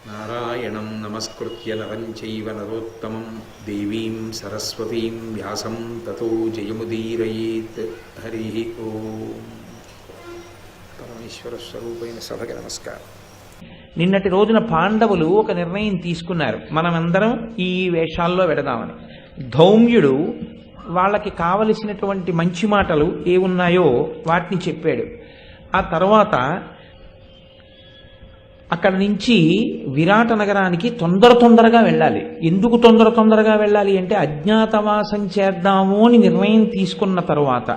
నారాయణం నమస్కృత్య నరం చైవ నరోత్తమం దేవీం సరస్వతీం వ్యాసం తతో జయముదీరయేత్. హరి ఓం. పరమేశ్వర స్వరూపైన సభకి నమస్కారం. నిన్నటి రోజున పాండవులు ఒక నిర్ణయం తీసుకున్నారు, మనమందరం ఈ వేషాల్లో వెడదామని. ధౌమ్యుడు వాళ్ళకి కావలసినటువంటి మంచి మాటలు ఏమున్నాయో వాటిని చెప్పాడు. ఆ తర్వాత అక్కడి నుంచి విరాట నగరానికి తొందరగా వెళ్ళాలి. ఎందుకు తొందరగా వెళ్ళాలి అంటే అజ్ఞాతవాసం చేద్దాము అని నిర్ణయం తీసుకున్న తర్వాత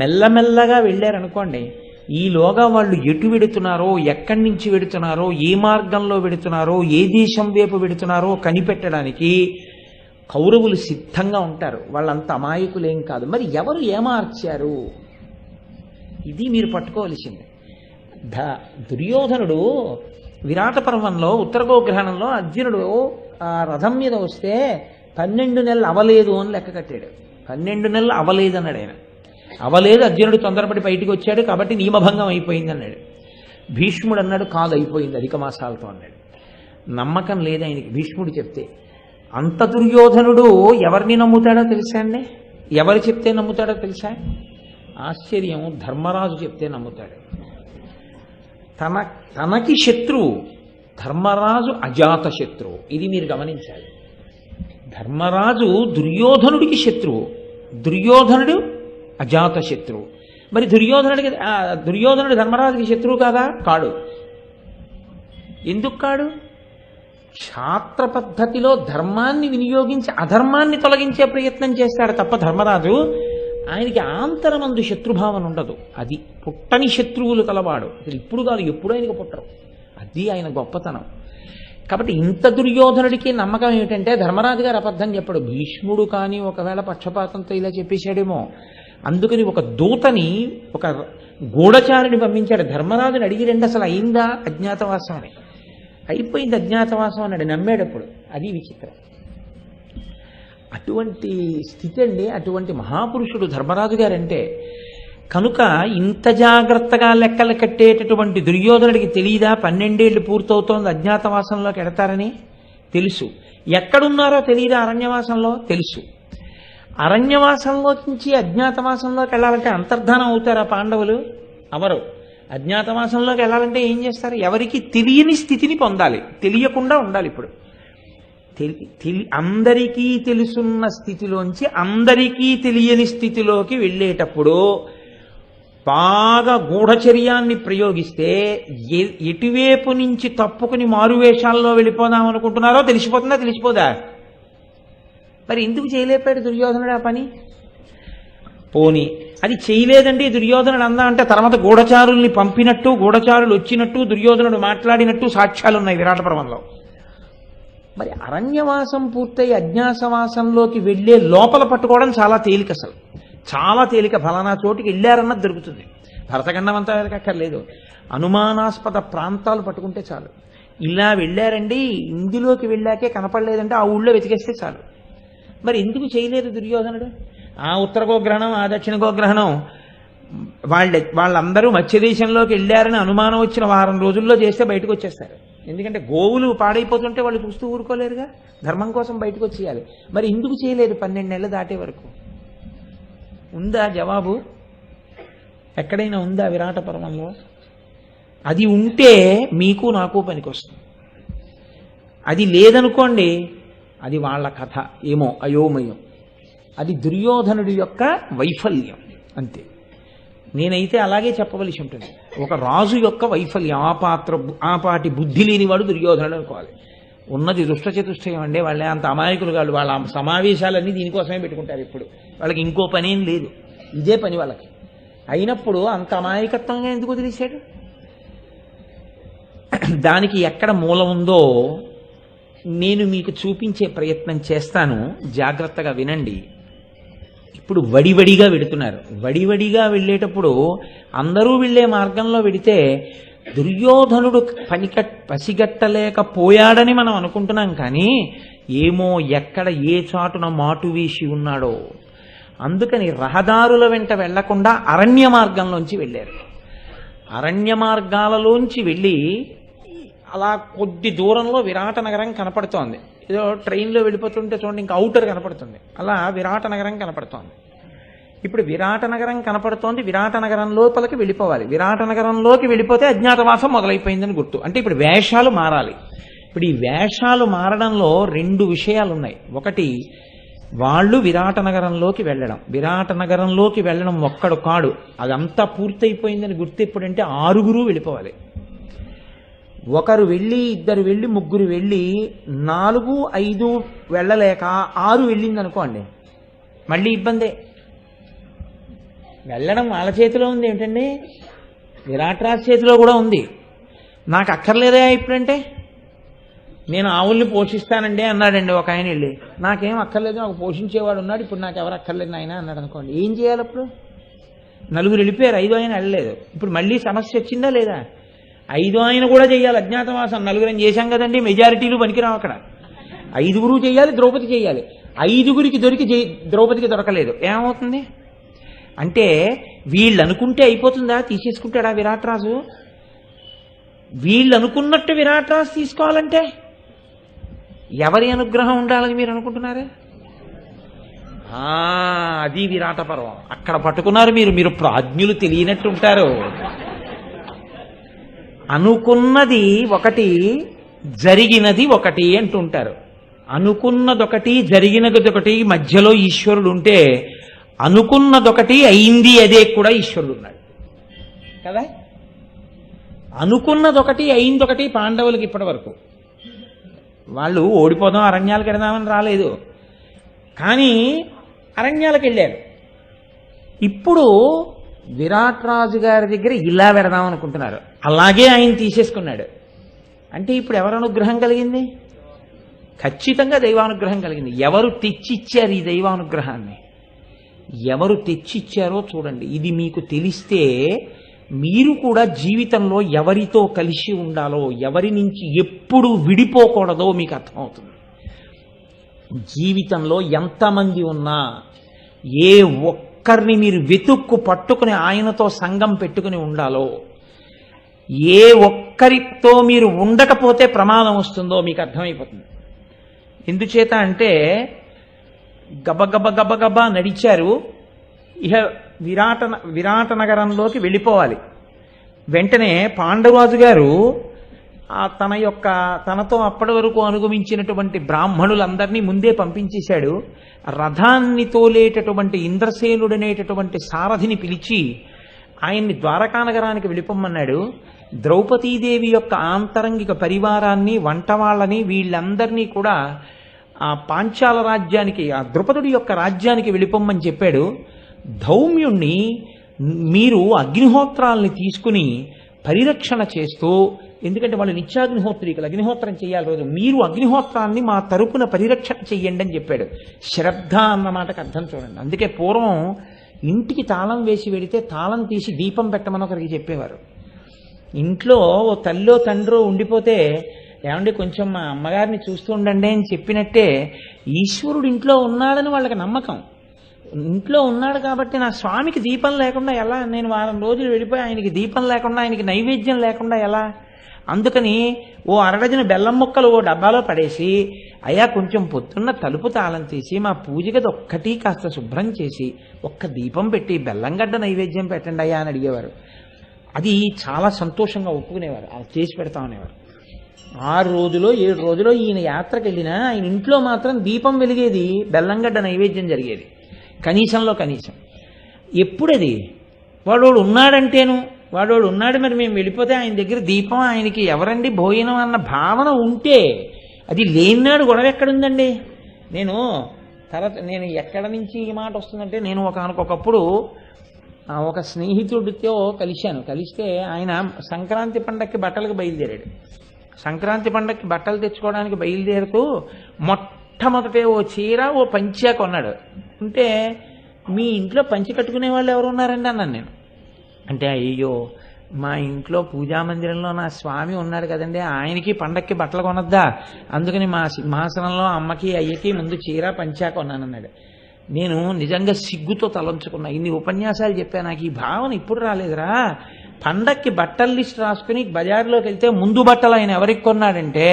మెల్లమెల్లగా వెళ్ళారనుకోండి, ఈలోగా వాళ్ళు ఎటు వెడుతున్నారో, ఎక్కడి నుంచి వెడుతున్నారో, ఏ మార్గంలో వెడుతున్నారో, ఏ దేశం వైపు వెడుతున్నారో కనిపెట్టడానికి కౌరవులు సిద్ధంగా ఉంటారు. వాళ్ళంత అమాయకులేం కాదు. మరి ఎవరు ఏమార్చారు, ఇది మీరు పట్టుకోవలసింది. దుర్యోధనుడు విరాట పర్వంలో ఉత్తర గోగ్రహణంలో అర్జునుడు ఆ రథం మీద వస్తే 12 నెలలు అవలేదు అని లెక్క కట్టాడు. 12 నెలలు అవలేదు అన్నాడు ఆయన. అవలేదు, అర్జునుడు తొందరపడి బయటికి వచ్చాడు కాబట్టి నియమభంగం అయిపోయింది అన్నాడు. భీష్ముడు అన్నాడు కాదు, అయిపోయింది అధిక మాసాలతో అన్నాడు. నమ్మకం లేదు ఆయనకి భీష్ముడు చెప్తే. అంత దుర్యోధనుడు ఎవరిని నమ్ముతాడో తెలుసా అండి? ఎవరు చెప్తే నమ్ముతాడో తెలుసా? ఆశ్చర్యం, ధర్మరాజు చెప్తే నమ్ముతాడు. తనకి శత్రువు ధర్మరాజు, అజాత శత్రువు. ఇది మీరు గమనించాలి. ధర్మరాజు దుర్యోధనుడికి శత్రువు, దుర్యోధనుడు అజాత శత్రువు. మరి దుర్యోధనుడు ధర్మరాజుకి శత్రువు కాదా? కాడు. ఎందుకు కాడు? క్షాత్ర పద్ధతిలో ధర్మాన్ని వినియోగించి అధర్మాన్ని తొలగించే ప్రయత్నం చేస్తాడు తప్ప ధర్మరాజు ఆయనకి ఆంతరమందు శత్రుభావన ఉండదు. అది పుట్టని శత్రువులు కలవాడు. అసలు ఇప్పుడు కాదు, ఎప్పుడు ఆయనకు పుట్టరు. అది ఆయన గొప్పతనం. కాబట్టి ఇంత దుర్యోధనుడికి నమ్మకం ఏమిటంటే ధర్మరాజు గారు అబద్ధం చెప్పడు. భీష్ముడు కానీ ఒకవేళ పక్షపాతంతో ఇలా చెప్పేశాడేమో. అందుకని ఒక దూతని, ఒక గూఢచారిని పంపించాడు. ధర్మరాజుని అడిగి రండి అసలు అయిందా అజ్ఞాతవాసం అని. అయిపోయింది అజ్ఞాతవాసం అన్నాడు. నమ్మేటప్పుడు. అది విచిత్రం. అటువంటి స్థితి అండి, అటువంటి మహాపురుషుడు ధర్మరాజు గారంటే. కనుక ఇంత జాగ్రత్తగా లెక్కలు కట్టేటటువంటి దుర్యోధనుడికి తెలియదా 12 ఏళ్ళు పూర్తవుతోంది అజ్ఞాతవాసంలోకి ఎడతారని? తెలుసు. ఎక్కడున్నారో తెలియదా అరణ్యవాసంలో? తెలుసు. అరణ్యవాసంలో నుంచి అజ్ఞాతవాసంలోకి వెళ్ళాలంటే అంతర్ధానం అవుతారా పాండవులు? అవరు. అజ్ఞాతవాసంలోకి వెళ్ళాలంటే ఏం చేస్తారు? ఎవరికి తెలియని స్థితిని పొందాలి, తెలియకుండా ఉండాలి. ఇప్పుడు అందరికీ తెలుసున్న స్థితిలోంచి అందరికీ తెలియని స్థితిలోకి వెళ్ళేటప్పుడు బాగా గూఢచర్యాన్ని ప్రయోగిస్తే ఎటువైపు నుంచి తప్పుకుని మారువేషాల్లో వెళ్ళిపోదాం అనుకుంటున్నారో తెలిసిపోతుందా? తెలిసిపోదా? మరి ఎందుకు చేయలేపాడు దుర్యోధనుడు ఆ పని? పోని అది చేయలేదండి దుర్యోధనుడు అందా అంటే తర్వాత గూఢచారుల్ని పంపినట్టు, గూఢచారులు వచ్చినట్టు, దుర్యోధనుడు మాట్లాడినట్టు సాక్ష్యాలు ఉన్నాయి విరాట పర్వంలో. మరి అరణ్యవాసం పూర్తయి అజ్ఞాతవాసంలోకి వెళ్ళే లోపల పట్టుకోవడం చాలా తేలిక. అసలు చాలా తేలిక. ఫలానా చోటుకి వెళ్ళారన్నది దొరుకుతుంది. భరతఖండం అంతా వెళ్ళక్కర్లేదు. అనుమానాస్పద ప్రాంతాలు పట్టుకుంటే చాలు. ఇలా వెళ్ళారండి, ఇందులోకి వెళ్ళాకే కనపడలేదంటే ఆ ఊళ్ళో వెతికేస్తే చాలు. మరి ఎందుకు చేయలేదు దుర్యోధనుడు? ఆ ఉత్తర గోగ్రహణం, ఆ దక్షిణ గోగ్రహణం వాళ్ళందరూ మత్స్యదేశంలోకి వెళ్ళారని అనుమానం వచ్చిన వారం రోజుల్లో చేస్తే బయటకు వచ్చేస్తారు. ఎందుకంటే గోవులు పాడైపోతుంటే వాళ్ళు చూస్తూ ఊరుకోలేరుగా. ధర్మం కోసం బయటకు వచ్చేయాలి. మరి ఎందుకు చేయలేదు 12 నెలలు దాటే వరకు? ఉందా జవాబు? ఎక్కడైనా ఉందా విరాట పర్వంలో? అది ఉంటే మీకు నాకు పనికొస్తుంది. అది లేదనుకోండి, అది వాళ్ళ కథ ఏమో అయోమయం. అది దుర్యోధనుడి యొక్క వైఫల్యం అంతే. నేనైతే అలాగే చెప్పవలసి ఉంటుంది. ఒక రాజు యొక్క వైఫల్యం. ఆపాటి బుద్ధి లేనివాడు దుర్యోధనుడు అనుకోవాలి. ఉన్నది దుష్టచతుష్టయం అండి. వాళ్ళే అంత అమాయకులు కాదు. వాళ్ళ సమావేశాలన్నీ దీనికోసమే పెట్టుకుంటారు. ఇప్పుడు వాళ్ళకి ఇంకో పని ఏం లేదు, ఇదే పని వాళ్ళకి. అయినప్పుడు అంత అమాయకత్వంగా ఎందుకు వదిలేశాడు? దానికి ఎక్కడ మూలం ఉందో నేను మీకు చూపించే ప్రయత్నం చేస్తాను. జాగ్రత్తగా వినండి. ఇప్పుడు వడివడిగా వెడుతున్నారు. వడివడిగా వెళ్ళేటప్పుడు అందరూ వెళ్ళే మార్గంలో వెడితే దుర్యోధనుడు పసిగట్టలేకపోయాడని మనం అనుకుంటున్నాం. కానీ ఏమో ఎక్కడ ఏ చాటున మాటు వేసి ఉన్నాడో. అందుకని రహదారుల వెంట వెళ్లకుండా అరణ్య మార్గంలోంచి వెళ్ళారు. అరణ్య మార్గాలలోంచి వెళ్ళి అలా కొద్ది దూరంలో విరాట నగరం కనపడుతోంది. ఏదో ట్రైన్లో వెళ్ళిపోతుంటే చూడండి ఇంకా అవుటర్ కనపడుతుంది, అలా విరాట నగరం కనపడుతోంది. ఇప్పుడు విరాట నగరం కనపడుతోంది, విరాట నగరం లోపలికి వెళ్ళిపోవాలి. విరాట నగరంలోకి వెళ్ళిపోతే అజ్ఞాతవాసం మొదలైపోయిందని గుర్తు. అంటే ఇప్పుడు వేషాలు మారాలి. ఇప్పుడు ఈ వేషాలు మారడంలో రెండు విషయాలు ఉన్నాయి. ఒకటి, వాళ్ళు విరాట నగరంలోకి వెళ్ళడం. విరాట నగరంలోకి వెళ్ళడం ఒక్కడు కాడు, అదంతా పూర్తయిపోయిందని గుర్తు ఎప్పుడంటే 6 వెళ్ళిపోవాలి. ఒకరు వెళ్ళి, ఇద్దరు వెళ్ళి, ముగ్గురు వెళ్ళి 4, 5 వెళ్ళలేక 6 వెళ్ళింది అనుకోండి, మళ్ళీ ఇబ్బందే. వెళ్ళడం వాళ్ళ చేతిలో ఉంది ఏమిటండి, విరాట్రాజు చేతిలో కూడా ఉంది. నాకు అక్కర్లేదా ఇప్పుడంటే, నేను ఆవుల్ని పోషిస్తానండి అన్నాడండి ఒక ఆయన వెళ్ళి. నాకేం అక్కర్లేదు, నాకు పోషించేవాడు ఉన్నాడు, ఇప్పుడు నాకు ఎవరు అక్కర్లేదు ఆయన అన్నాడు అనుకోండి. ఏం చేయాలి అప్పుడు? 4 వెళ్ళిపోయారు, 5 ఆయన వెళ్ళలేదు. ఇప్పుడు మళ్ళీ సమస్య వచ్చిందా లేదా? 5 ఆయన కూడా చేయాలి అజ్ఞాతవాసం. 4 చేశాం కదండి, మెజారిటీలు పనికిరావు అక్కడ. 5 చేయాలి, ద్రౌపది చేయాలి. 5 దొరికి ద్రౌపదికి దొరకలేదు, ఏమవుతుంది? అంటే వీళ్ళు అనుకుంటే అయిపోతుందా? తీసేసుకుంటాడా విరాట్రాజు? వీళ్ళు అనుకున్నట్టు విరాట్రాజు తీసుకోవాలంటే ఎవరి అనుగ్రహం ఉండాలని మీరు అనుకుంటున్నారా? అది విరాట పర్వం. అక్కడ పట్టుకున్నారు మీరు. మీరు ప్రాజ్ఞులు తెలియనట్టు ఉంటారు. అనుకున్నది ఒకటి, జరిగినది ఒకటి అంటుంటారు. అనుకున్నదొకటి, జరిగినదొకటి, మధ్యలో ఈశ్వరుడు ఉంటే అనుకున్నదొకటి, అయింది అదే కూడా ఈశ్వరుడు ఉన్నాడు కదా. అనుకున్నదొకటి, అయిందొకటి. పాండవులకి ఇప్పటి వరకు వాళ్ళు ఓడిపోదాం, అరణ్యాలకు వెళదామని రాలేదు, కానీ అరణ్యాలకు వెళ్ళారు. ఇప్పుడు విరాట్రాజు గారి దగ్గర ఇలా వెడదాం అనుకుంటున్నారు, అలాగే ఆయన తీసేసుకున్నాడు. అంటే ఇప్పుడు ఎవరు అనుగ్రహం కలిగింది? ఖచ్చితంగా దైవానుగ్రహం కలిగింది. ఎవరు తెచ్చిచ్చారు ఈ దైవానుగ్రహాన్ని? ఎవరు తెచ్చిచ్చారో చూడండి. ఇది మీకు తెలిస్తే మీరు కూడా జీవితంలో ఎవరితో కలిసి ఉండాలో, ఎవరి నుంచి ఎప్పుడు విడిపోకూడదో మీకు అర్థమవుతుంది. జీవితంలో ఎంతమంది ఉన్నా ఏ ఒక్కరిని మీరు వెతుక్కు పట్టుకుని ఆయనతో సంగం పెట్టుకుని ఉండాలో, ఏ ఒక్కరితో మీరు ఉండకపోతే ప్రమాదం వస్తుందో మీకు అర్థమైపోతుంది. ఎందుచేత అంటే గబగబా నడిచారు. ఇహ విరాట నగరంలోకి వెళ్ళిపోవాలి. వెంటనే పాండవరాజు గారు తనతో అప్పటి వరకు అనుగమించినటువంటి బ్రాహ్మణులందరినీ ముందే పంపించేశాడు. రథాన్ని తోలేటటువంటి ఇంద్రసేనుడనేటటువంటి సారథిని పిలిచి ఆయన్ని ద్వారకానగరానికి వెళ్ళిపోమన్నాడు. ద్రౌపదీదేవి యొక్క ఆంతరంగిక పరివారాన్ని, వంటవాళ్ళని, వీళ్ళందరినీ కూడా ఆ పాంచాల రాజ్యానికి, ఆ ద్రుపదుడి యొక్క రాజ్యానికి వెళ్ళిపోమ్మని చెప్పాడు. ధౌమ్యుణ్ణి మీరు అగ్నిహోత్రాలని తీసుకుని పరిరక్షణ చేస్తూ, ఎందుకంటే వాళ్ళు నిత్యాగ్నిహోత్రీకులు, అగ్నిహోత్రం చేయాలి రోజు, మీరు అగ్నిహోత్రాన్ని మా తరపున పరిరక్షణ చెయ్యండి అని చెప్పాడు. శ్రద్ధ అన్న మాటకు అర్థం చూడండి. అందుకే పూర్వం ఇంటికి తాళం వేసి వెడితే తాళం తీసి దీపం పెట్టమని ఒకరికి చెప్పేవారు. ఇంట్లో ఓ తల్లో తండ్రో ఉండిపోతే, ఏమంటే కొంచెం మా అమ్మగారిని చూస్తూ ఉండండి అని చెప్పినట్టే ఈశ్వరుడు ఇంట్లో ఉన్నాడని వాళ్ళకి నమ్మకం. ఇంట్లో ఉన్నాడు కాబట్టి నా స్వామికి దీపం లేకుండా ఎలా, నేను వారం రోజులు వెళ్ళిపోయి ఆయనకి దీపం లేకుండా, ఆయనకి నైవేద్యం లేకుండా ఎలా? అందుకని ఓ అరడజన బెల్లం ముక్కలు ఓ డబ్బాలో పడేసి, అయ్యా కొంచెం పొద్దున్న తలుపు తాళం తీసి మా పూజగది ఒక్కటి కాస్త శుభ్రం చేసి ఒక్క దీపం పెట్టి బెల్లంగడ్డ నైవేద్యం పెట్టండి అయ్యా అని అడిగేవారు. అది చాలా సంతోషంగా ఒప్పుకునేవారు. అలా చేసి పెడతామనేవారు. 6 రోజులో 7 రోజులో ఈయన యాత్రకు వెళ్ళినా ఆయన ఇంట్లో మాత్రం దీపం వెలిగేది, బెల్లంగడ్డ నైవేద్యం జరిగేది కనీసంలో కనీసం. ఎప్పుడది? వాడు ఉన్నాడంటేను, వాడు ఉన్నాడు, మరి మేము వెళ్ళిపోతే ఆయన దగ్గర దీపం, ఆయనకి ఎవరండి భోజనం అన్న భావన ఉంటే, అది లేనినాడు గొడవ ఎక్కడుందండి? నేను ఎక్కడ నుంచి ఈ మాట వస్తుందంటే, నేను ఒకనకొకప్పుడు ఒక స్నేహితుడితో కలిస్తే ఆయన సంక్రాంతి పండగకి బట్టలకు బయలుదేరాడు. సంక్రాంతి పండగకి బట్టలు తెచ్చుకోవడానికి బయలుదేరుతూ మొట్టమొదటే ఓ చీర, ఓ పంచా కొన్నాడు. అంటే మీ ఇంట్లో పంచి కట్టుకునే వాళ్ళు ఎవరు ఉన్నారండి అన్నాను నేను. అంటే అయ్యో మా ఇంట్లో పూజామందిరంలో నా స్వామి ఉన్నాడు కదండి, ఆయనకి పండక్కి బట్టలు కొనొద్దా, అందుకని మా సింహాసనంలో అమ్మకి అయ్యకి ముందు చీర పంచా కొన్నానన్నాడు. నేను నిజంగా సిగ్గుతో తలంచుకున్నా. ఇన్ని ఉపన్యాసాలు చెప్పా, నాకు ఈ భావన ఇప్పుడు రాలేదురా. పండక్కి బట్టల లిస్ట్ రాసుకుని బజార్లోకి వెళ్తే ముందు బట్టలు ఆయన ఎవరికి కొన్నాడంటే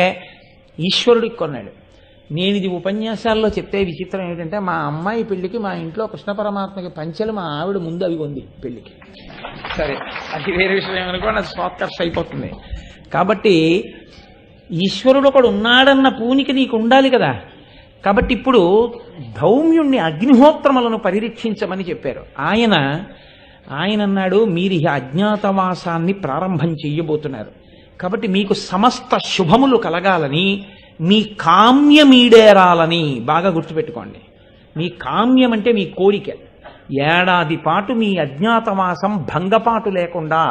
ఈశ్వరుడికి కొన్నాడు. నేను ఇది ఉపన్యాసాల్లో చెప్తే విచిత్రం ఏంటంటే మా అమ్మాయి పెళ్లికి మా ఇంట్లో కృష్ణ పరమాత్మకి పంచెలు మా ఆవిడ ముందు అవి ఉంది పెళ్లికి. సరే, అది వేరే విషయం అనుకోండి, అది షార్ట్కట్స్ అయిపోతుంది. కాబట్టి ఈశ్వరుడు ఒకడు ఉన్నాడన్న పూనికి నీకు ఉండాలి కదా. కాబట్టి ఇప్పుడు ధౌమ్యుణ్ణి అగ్నిహోత్రములను పరిరక్షించమని చెప్పారు. ఆయన అన్నాడు, మీరు ఈ అజ్ఞాతవాసాన్ని ప్రారంభం చెయ్యబోతున్నారు కాబట్టి మీకు సమస్త శుభములు కలగాలని, మీ కామ్యమీడేరాలని బాగా గుర్తుపెట్టుకోండి. మీ కామ్యం అంటే మీ కోరిక. ఏడాది పాటు మీ అజ్ఞాతవాసం భంగపాటు లేకుండా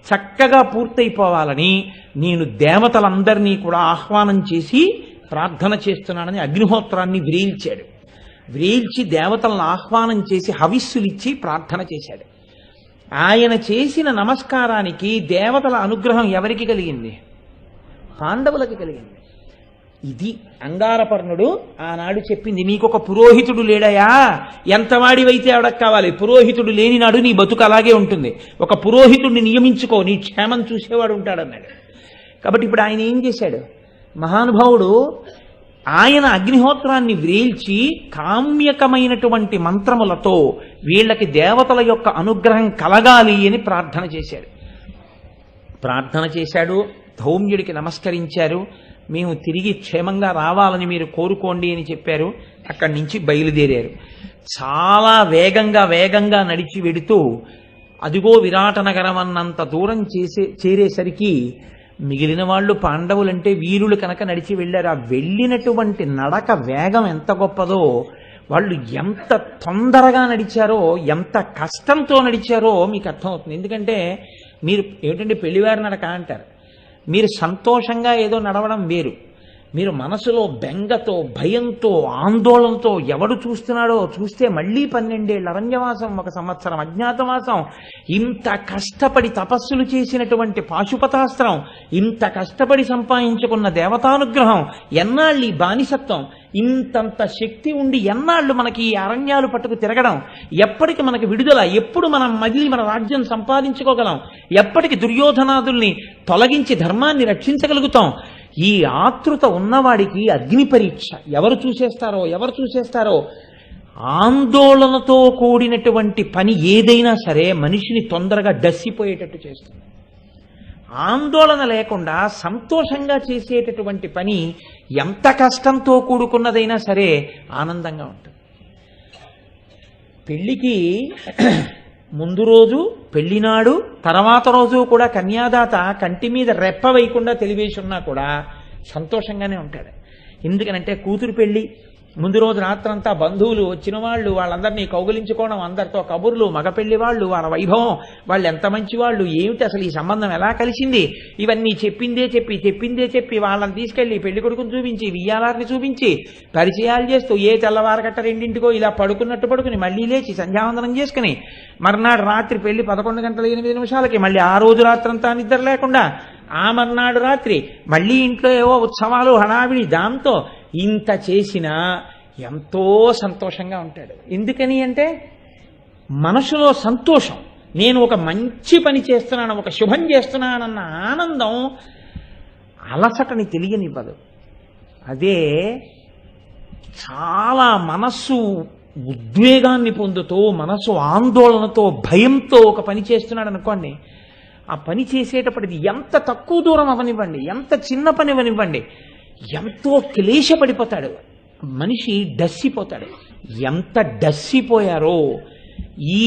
చక్కగా పూర్తయిపోవాలని నేను దేవతలందరినీ కూడా ఆహ్వానం చేసి ప్రార్థన చేస్తున్నానని అగ్నిహోత్రాన్ని వ్రేల్చాడు. వ్రేల్చి దేవతలను ఆహ్వానం చేసి హవిస్సులిచ్చి ప్రార్థన చేశాడు. ఆయన చేసిన నమస్కారానికి దేవతల అనుగ్రహం ఎవరికి కలిగింది? పాండవులకి కలిగింది. ఇది అంగారపర్ణుడు ఆనాడు చెప్పింది. నీకొక పురోహితుడు లేడయా, ఎంతవాడివైతే ఆవిడకు కావాలి, పురోహితుడు లేని నాడు నీ బతుకు అలాగే ఉంటుంది. ఒక పురోహితుడిని నియమించుకో, నీ క్షేమం చూసేవాడు ఉంటాడన్నాడు. కాబట్టి ఇప్పుడు ఆయన ఏం చేశాడు? మహానుభావుడు ఆయన అగ్నిహోత్రాన్ని వ్రేల్చి కామ్యకమైనటువంటి మంత్రములతో వీళ్ళకి దేవతల యొక్క అనుగ్రహం కలగాలి అని ప్రార్థన చేశాడు. ధౌమ్యుడికి నమస్కరించారు. మేము తిరిగి క్షేమంగా రావాలని మీరు కోరుకోండి అని చెప్పారు. అక్కడి నుంచి బయలుదేరారు. చాలా వేగంగా నడిచి వెడుతూ అదిగో విరాట నగరం అన్నంత దూరం చేరేసరికి మిగిలిన వాళ్ళు పాండవులంటే వీరులు కనుక నడిచి వెళ్ళారు. ఆ వెళ్ళినటువంటి నడక వేగం ఎంత గొప్పదో, వాళ్ళు ఎంత తొందరగా నడిచారో, ఎంత కష్టంతో నడిచారో మీకు అర్థమవుతుంది. ఎందుకంటే మీరు ఏమిటంటే పెళ్లివారి నడక అంటారు. మీరు సంతోషంగా ఏదో నడవడం వేరు. మీరు మనసులో బెంగతో, భయంతో, ఆందోళనతో ఎవడు చూస్తున్నాడో చూస్తే మళ్ళీ 12 ఏళ్ళ అరణ్యవాసం, 1 సంవత్సరం అజ్ఞాతవాసం, ఇంత కష్టపడి తపస్సులు చేసినటువంటి పాశుపతాస్త్రం, ఇంత కష్టపడి సంపాదించుకున్న దేవతానుగ్రహం, ఎన్నాళ్ళు ఈ బానిసత్వం, ఇంతంత శక్తి ఉండి ఎన్నాళ్ళు మనకి ఈ అరణ్యాలు పట్టుకు తిరగడం, ఎప్పటికి మనకి విడుదల, ఎప్పుడు మనం మళ్ళీ మన రాజ్యం సంపాదించుకోగలం, ఎప్పటికి దుర్యోధనాదుల్ని తొలగించి ధర్మాన్ని రక్షించగలుగుతాం, ఈ ఆతృత ఉన్నవాడికి అగ్ని పరీక్ష. ఎవరు చూసేస్తారో ఆందోళనతో కూడినటువంటి పని ఏదైనా సరే మనిషిని తొందరగా డస్సిపోయేటట్టు చేస్తుంది. ఆందోళన లేకుండా సంతోషంగా చేసేటటువంటి పని ఎంత కష్టంతో కూడుకున్నదైనా సరే ఆనందంగా ఉంటుంది. పెళ్లికి ముందు రోజు, పెళ్లినాడు, తర్వాత రోజు కూడా కన్యాదాత కంటి మీద రెప్ప వేయకుండా తెలివేసి ఉన్నా కూడా సంతోషంగానే ఉంటాడు. ఎందుకనంటే కూతురు పెళ్లి ముందు రోజు రాత్రంతా బంధువులు వచ్చిన వాళ్ళు, వాళ్ళందరినీ కౌగిలించుకోవడం, అందరితో కబుర్లు, మగ పెళ్లి వాళ్ళు, వాళ్ళ వైభవం, వాళ్ళు ఎంత మంచి వాళ్ళు, ఏమిటి అసలు ఈ సంబంధం ఎలా కలిసింది, ఇవన్నీ చెప్పిందే చెప్పి వాళ్ళని తీసుకెళ్లి పెళ్లి కొడుకుని చూపించి, వియ్యాలారిని చూపించి, పరిచయాలు చేస్తూ ఏ తెల్లవారగట్ట 2 ఇలా పడుకుని మళ్ళీ లేచి సంధ్యావందనం చేసుకుని మర్నాడు రాత్రి పెళ్లి 11:08 మళ్ళీ ఆ రోజు రాత్రంతా నిద్ర లేకుండా, ఆ మర్నాడు రాత్రి మళ్ళీ ఇంట్లో ఏవో ఉత్సవాలు, హడావిడి, దాంతో ఇంత చేసినా ఎంతో సంతోషంగా ఉంటాడు. ఎందుకని అంటే మనసులో సంతోషం. నేను ఒక మంచి పని చేస్తున్నాను, ఒక శుభం చేస్తున్నానన్న ఆనందం అలసటని తెలియనివ్వదు. అదే చాలా మనస్సు ఉద్వేగాన్ని పొందుతూ, మనసు ఆందోళనతో, భయంతో ఒక పని చేస్తున్నాడు అనుకోండి, ఆ పని చేసేటప్పటిది ఎంత తక్కువ దూరం అవనివ్వండి, ఎంత చిన్న పని అవనివ్వండి, ఎంతో క్లేశపడిపోతాడు మనిషి, డస్సిపోతాడు. ఎంత డస్సిపోయారో ఈ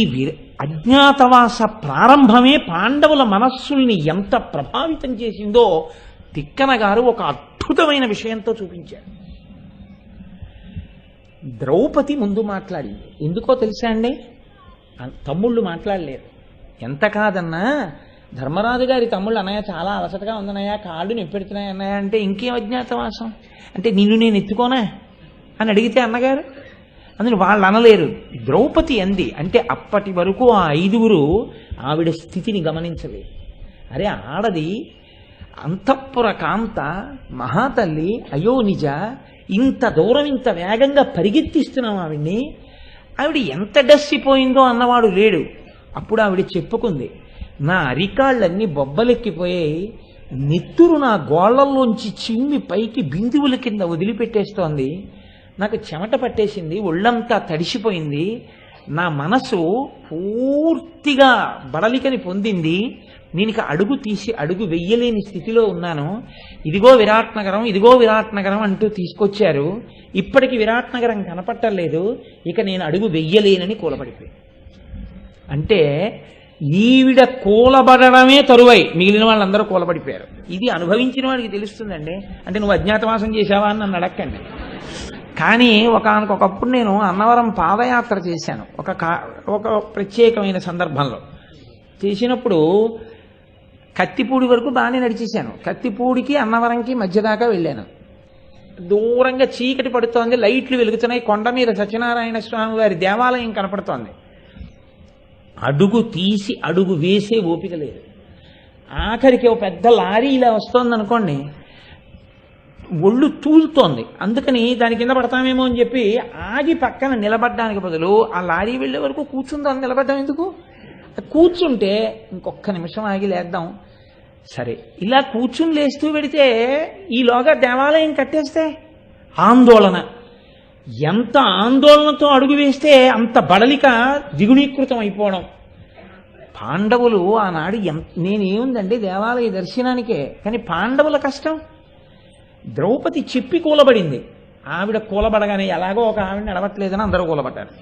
అజ్ఞాతవాస ప్రారంభమే పాండవుల మనస్సుల్ని ఎంత ప్రభావితం చేసిందో తిక్కన గారు ఒక అద్భుతమైన విషయంతో చూపించారు. ద్రౌపది ముందు మాట్లాడింది. ఎందుకో తెలుసా అండి? తమ్ముళ్ళు మాట్లాడలేరు. ఎంత కాదన్నా ధర్మరాజు గారి తమ్ముళ్ళు, అన్నయ్య చాలా అలసటగా ఉందన్నయ్య, కాళ్ళు నొప్పెడుతున్నాయి అన్నయ్య అంటే, ఇంకేం అజ్ఞాతవాసం అంటే నిన్ను నేను ఎత్తుకోనా అని అడిగితే అన్నగారు అందుని వాళ్ళు అనలేరు. ద్రౌపది అంది. అంటే అప్పటి వరకు ఆ 5 ఆవిడ స్థితిని గమనించలేదు. అరే ఆడది అంతఃపుర కాంత మహాతల్లి, అయ్యో నిజ, ఇంత దూరం ఇంత వేగంగా పరిగెత్తిస్తున్నాం ఆవిడ్ని, ఆవిడ ఎంత డస్సిపోయిందో అన్నవాడు లేడు. అప్పుడు ఆవిడ చెప్పుకుంది, నా అరికాళ్ళన్నీ బొబ్బలెక్కిపోయాయి, నెత్తురు నా గోళ్లల్లోంచి చిమ్మి పైకి బిందువుల కింద వదిలిపెట్టేస్తోంది, నాకు చెమట పట్టేసింది, ఒళ్ళంతా తడిసిపోయింది, నా మనసు పూర్తిగా బడలికని పొందింది, నేను ఇక అడుగు తీసి అడుగు వెయ్యలేని స్థితిలో ఉన్నాను. ఇదిగో విరాట్ నగరం, ఇదిగో విరాట్ నగరం అంటూ తీసుకొచ్చారు, ఇప్పటికి విరాట్ నగరం కనపట్టలేదు, ఇక నేను అడుగు వెయ్యలేనని కూలబడిపోయాను. అంటే ఈవిడ కూలబడమే తరువై మిగిలిన వాళ్ళందరూ కూలబడిపోయారు. ఇది అనుభవించిన వాడికి తెలుస్తుందండి. అంటే నువ్వు అజ్ఞాతవాసం చేశావా అని నన్ను అడక్కండి. కానీ ఒకనకొకప్పుడు నేను అన్నవరం పాదయాత్ర చేశాను, ఒక ప్రత్యేకమైన సందర్భంలో. చేసినప్పుడు కత్తిపూడి వరకు బాగానే నడిచేశాను. కత్తిపూడికి అన్నవరంకి మధ్య దాకా వెళ్ళాను. దూరంగా చీకటి పడుతోంది, లైట్లు వెలుగుతున్నాయి, కొండ మీద సత్యనారాయణ స్వామి వారి దేవాలయం కనపడుతోంది. అడుగు తీసి అడుగు వేసే ఓపిక లేదు. ఆఖరికి ఒక పెద్ద లారీ ఇలా వస్తోంది అనుకోండి, ఒళ్ళు తూలుతోంది, అందుకని దాని కింద పడతామేమో అని చెప్పి ఆగి పక్కన నిలబడ్డానికి బదులు ఆ లారీ వెళ్ళే వరకు కూర్చుందాం. నిలబడ్డాం ఎందుకు? కూర్చుంటే ఇంకొక నిమిషం ఆగి లేద్దాం. సరే, ఇలా కూర్చుని లేస్తూ పెడితే ఈలోగా దేవాలయం కట్టేస్తే ఆందోళన. ఎంత ఆందోళనతో అడుగు వేస్తే అంత బడలిక ద్విగుణీకృతం అయిపోవడం. పాండవులు ఆనాడు నేనేముందండి దేవాలయ దర్శనానికే, కానీ పాండవుల కష్టం. ద్రౌపది చెప్పి కూలబడింది, ఆవిడ కూలబడగానే ఎలాగో ఒక ఆవిడ నడవట్లేదని అందరూ కూలబడ్డారు.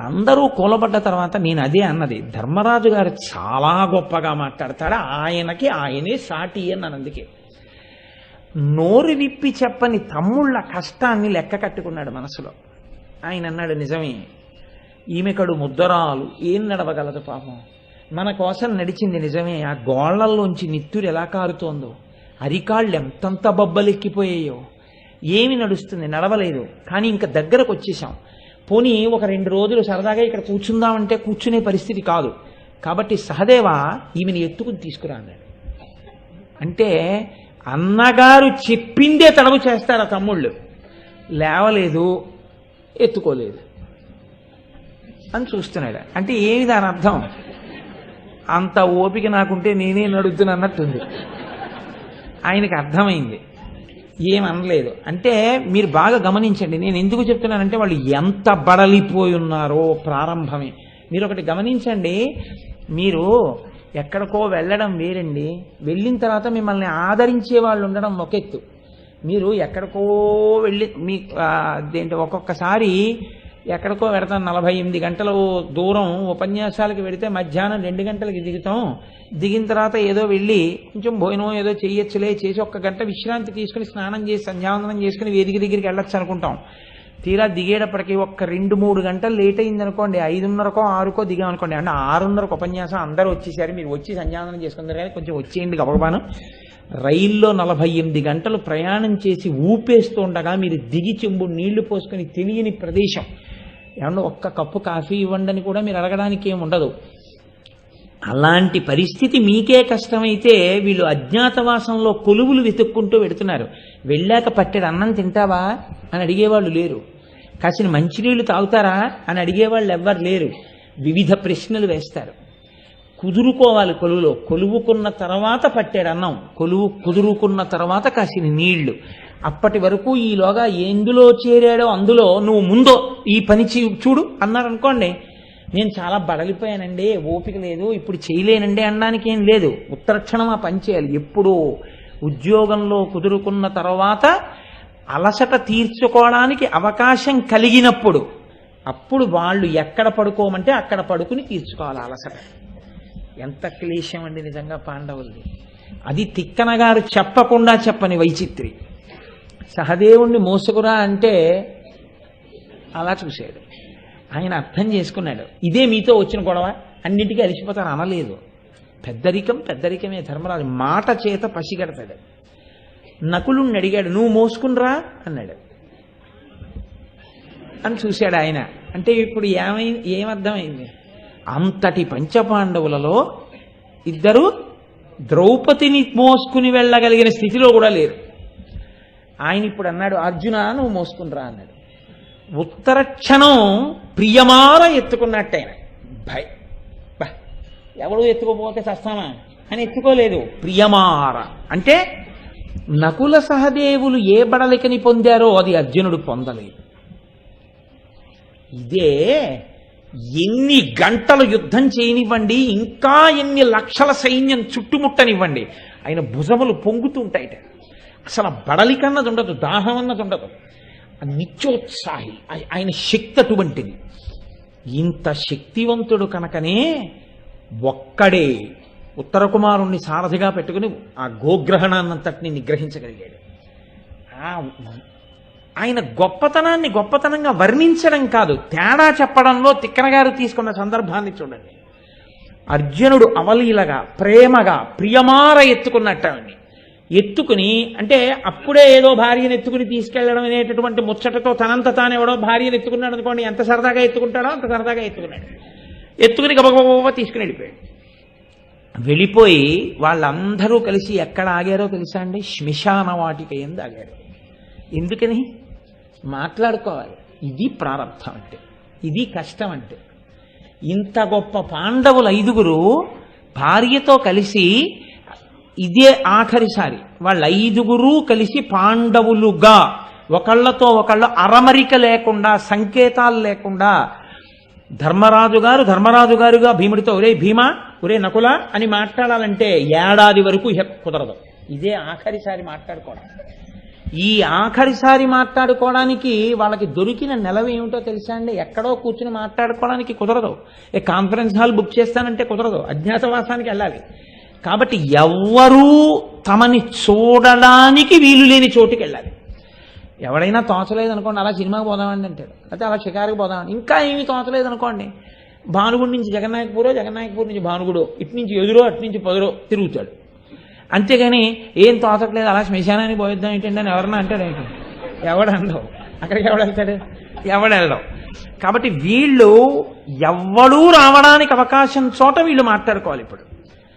అందరూ కూలబడ్డ తర్వాత నేను అదే అన్నది, ధర్మరాజు గారు చాలా గొప్పగా మాట్లాడతాడు, ఆయనకి ఆయనే సాటి అన్నాను. అందుకే నోరు విప్పి చెప్పని తమ్ముళ్ళ కష్టాన్ని లెక్క కట్టుకున్నాడు మనసులో. ఆయన అన్నాడు, నిజమే, ఈమె కడు ముద్దరాలు, ఏం నడవగలదు పాపం, మన కోసం నడిచింది నిజమే, ఆ గోళ్లల్లోంచి నిత్తురు ఎలా కారుతోందో, అరికాళ్ళు ఎంతంత బొబ్బలెక్కిపోయాయో, ఏమి నడుస్తుంది, నడవలేదు. కానీ ఇంకా దగ్గరకు వచ్చేసాం, పోనీ ఒక 2 రోజులు సరదాగా ఇక్కడ కూర్చుందామంటే కూర్చునే పరిస్థితి కాదు, కాబట్టి సహదేవ ఈమెను ఎత్తుకుని తీసుకురా అన్నాడు. అంటే అన్నగారు చెప్పిందే తడవు చేస్తారు ఆ తమ్ముళ్ళు. లేవలేదు, ఎత్తుకోలేదు అని చూస్తున్నాడు. అంటే ఏమి దాని అర్థం? అంత ఓపిక నాకుంటే నేనే నడుద్దును అన్నట్టుంది. ఆయనకి అర్థమైంది, ఏమనలేదు. అంటే మీరు బాగా గమనించండి, నేను ఎందుకు చెప్తున్నానంటే వాళ్ళు ఎంత బడలిపోయి ఉన్నారో ప్రారంభమే. మీరు ఒకటి గమనించండి, మీరు ఎక్కడికో వెళ్ళడం వేరండి, వెళ్ళిన తర్వాత మిమ్మల్ని ఆదరించే వాళ్ళు ఉండడం ఒక ఎత్తు. మీరు ఎక్కడికో వెళ్ళి ఒక్కొక్కసారి ఎక్కడికో వెడతాం, 48 గంటలు దూరం ఉపన్యాసాలకు వెడితే మధ్యాహ్నం 2 గంటలకి దిగుతాం. దిగిన తర్వాత ఏదో వెళ్ళి కొంచెం భోజనం ఏదో చేయొచ్చులే, చేసి 1 గంట విశ్రాంతి తీసుకుని స్నానం చేసి సంధ్యావందనం చేసుకుని వేదిక దగ్గరికి వెళ్ళొచ్చు అనుకుంటాం. తీరా దిగేటప్పటికి 1-2-3 గంటలు లేట్ అయింది అనుకోండి, 5:30కో 6కో దిగామనుకోండి, అంటే 6:30కు ఉపన్యాసం, అందరూ వచ్చేసారు, మీరు వచ్చి సంధ్యావందనం చేసుకుంటారు కానీ కొంచెం వచ్చేయండి గబగబాను. రైల్లో 48 గంటలు ప్రయాణం చేసి ఊపేస్తూ ఉండగా మీరు దిగి చెంబు నీళ్లు పోసుకొని తెలియని ప్రదేశం, ఏమన్నా 1 కప్పు కాఫీ ఇవ్వండి అని కూడా మీరు అడగడానికి ఏమి ఉండదు. అలాంటి పరిస్థితి మీకే కష్టమైతే వీళ్ళు అజ్ఞాతవాసంలో కొలువులు వెతుక్కుంటూ వెడుతున్నారు. వెళ్ళాక పట్టెడు అన్నం తింటావా అని అడిగేవాళ్ళు లేరు, కాసిన మంచినీళ్లు తాగుతారా అని అడిగేవాళ్ళు ఎవ్వరు లేరు. వివిధ ప్రశ్నలు వేస్తారు. కుదురుకోవాలి కొలువులో, కొలువుకున్న తర్వాత పట్టెడు అన్నం, కొలువు కుదురుకున్న తర్వాత కాసిన నీళ్లు. అప్పటి వరకు ఈలోగా ఎందులో చేరాడో అందులో నువ్వు ముందో ఈ పని చూడు అన్నారనుకోండి, నేను చాలా బడలిపోయానండి, ఓపిక లేదు, ఇప్పుడు చేయలేనండి అనడానికి ఏం లేదు. ఉత్తరక్షణం ఆ పని చేయాలి. ఎప్పుడు ఉద్యోగంలో కుదురుకున్న తర్వాత అలసట తీర్చుకోవడానికి అవకాశం కలిగినప్పుడు, అప్పుడు వాళ్ళు ఎక్కడ పడుకోమంటే అక్కడ పడుకుని తీర్చుకోవాలి అలసట. ఎంత క్లేశం అండి నిజంగా పాండవులది. అది తిక్కన గారు చెప్పకుండా చెప్పని వైచిత్రి. సహదేవుణ్ణి మోసుకురా అంటే అలా చూశాడు. ఆయన అర్థం చేసుకున్నాడు, ఇదే మీతో వచ్చిన గొడవ, అన్నిటికీ అలిసిపోతాను అనలేదు. పెద్దరికమే ధర్మరాజు మాట చేత పసిగడతాడు. నకులుణ్ణి అడిగాడు, నువ్వు మోసుకునిరా అన్నాడు. అని చూశాడు ఆయన. అంటే ఇప్పుడు ఏమర్థమైంది? అంతటి పంచపాండవులలో ఇద్దరు ద్రౌపదిని మోసుకుని వెళ్ళగలిగిన స్థితిలో కూడా లేరు. ఆయన ఇప్పుడు అన్నాడు, అర్జున నువ్వు మోసుకునిరా అన్నాడు. ఉత్తర క్షణం ప్రియమార ఎత్తుకున్నట్టు ఆయన ఎవడు ఎత్తుకోపోతే చస్తామా అని ఎత్తుకోలేదు. ప్రియమార అంటే నకుల సహదేవులు ఏ బడలికని పొందారో అది అర్జునుడు పొందలేదు. ఇదే ఎన్ని గంటలు యుద్ధం చేయనివ్వండి, ఇంకా ఎన్ని లక్షల సైన్యం చుట్టుముట్టనివ్వండి, ఆయన భుజములు పొంగుతుంటాయిట. అసలు బడలిక అన్నది ఉండదు, దాహం అన్నది ఉండదు. నిత్యోత్సాహి, ఆయన శక్తి అటువంటిది. ఇంత శక్తివంతుడు కనుకనే ఒక్కడే ఉత్తర కుమారుణ్ణి సారథిగా పెట్టుకుని ఆ గోగ్రహణాన్నంతటిని నిగ్రహించగలిగాడు. ఆయన గొప్పతనంగా వర్ణించడం కాదు, తేడా చెప్పడంలో తిక్కన గారు తీసుకున్న సందర్భాన్ని చూడండి. అర్జునుడు అవలీలగా ప్రేమగా ప్రియమార ఎత్తుకున్నట్టు ఎత్తుకుని, అంటే అప్పుడే ఏదో భార్యను ఎత్తుకుని తీసుకెళ్లడం అనేటటువంటి ముచ్చటతో తనంత తాను ఎవడో భార్యను ఎత్తుకున్నాడు అనుకోండి, ఎంత సరదాగా ఎత్తుకుంటాడో అంత సరదాగా ఎత్తుకున్నాడు. ఎత్తుకుని గబగబా తీసుకుని వెళ్ళిపోయాడు. వెళ్ళిపోయి వాళ్ళందరూ కలిసి ఎక్కడ ఆగారో తెలుసా అండి? శ్మశాన వాటిక ఎందు ఆగారు. ఎందుకని? మాట్లాడుకోవాలి. ఇది ప్రారంభం అంటే, ఇది కష్టం అంటే. ఇంత గొప్ప పాండవులు 5గురు భార్యతో కలిసి, ఇదే ఆఖరిసారి వాళ్ళ 5గురు కలిసి పాండవులుగా ఒకళ్ళతో ఒకళ్ళు అరమరిక లేకుండా, సంకేతాలు లేకుండా, ధర్మరాజు గారుగా భీముడితో ఒరే భీమా, ఒరే నకుల అని మాట్లాడాలంటే ఏడాది వరకు కుదరదు. ఇదే ఆఖరిసారి మాట్లాడుకోవడం. ఈ ఆఖరిసారి మాట్లాడుకోవడానికి వాళ్ళకి దొరికిన నెలవు ఏమిటో తెలుసా అండి? ఎక్కడో కూర్చుని మాట్లాడుకోవడానికి కుదరదు. కాన్ఫరెన్స్ హాల్ బుక్ చేస్తానంటే కుదరదు, అజ్ఞాతవాసానికి వెళ్ళాలి. కాబట్టి ఎవ్వరూ తమని చూడడానికి వీలు లేని చోటుకి వెళ్ళాలి. ఎవడైనా తోచలేదనుకోండి, అలా సినిమాకి పోదామండి అంటాడు, లేకపోతే అలా షికారుకి పోదామని. ఇంకా ఏమీ తోచలేదనుకోండి, భానుగుడి నుంచి జగన్నాయకపూర్ నుంచి భానుగుడో, ఇటు నుంచి ఎదురో అటు నుంచి పదురో తిరుగుతాడు. అంతేగాని ఏం తోచట్లేదు అలా శ్మశానానికి పోయిద్దాం ఏంటండి అని ఎవరన్నా అంటాడు ఏంటి? ఎవడెళ్ళవు, అక్కడికి ఎవడెళ్తాడు? ఎవడెళ్ళవు. కాబట్టి వీళ్ళు ఎవ్వడూ రావడానికి అవకాశం చోట వీళ్ళు మాట్లాడుకోవాలి. ఇప్పుడు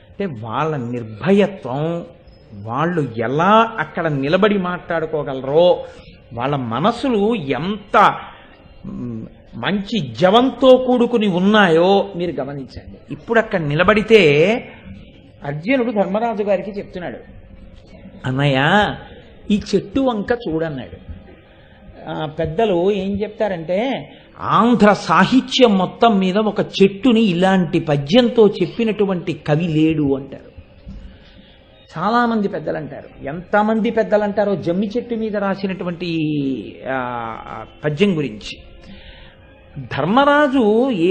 అంటే వాళ్ళ నిర్భయత్వం, వాళ్ళు ఎలా అక్కడ నిలబడి మాట్లాడుకోగలరో, వాళ్ళ మనసులు ఎంత మంచి జవంతో కూడుకుని ఉన్నాయో మీరు గమనించండి. ఇప్పుడు అక్కడ నిలబడితే అర్జునుడు ధర్మరాజు గారికి చెప్తున్నాడు, అన్నయ్య ఈ చెట్టు వంక చూడన్నాడు. పెద్దలు ఏం చెప్తారంటే, ఆంధ్ర సాహిత్యం మొత్తం మీద ఒక చెట్టుని ఇలాంటి పద్యంతో చెప్పినటువంటి కవి లేడు అంటారు. చాలామంది పెద్దలు అంటారు. ఎంతమంది పెద్దలు అంటారో జమ్మి చెట్టు మీద రాసినటువంటి పద్యం గురించి. ధర్మరాజు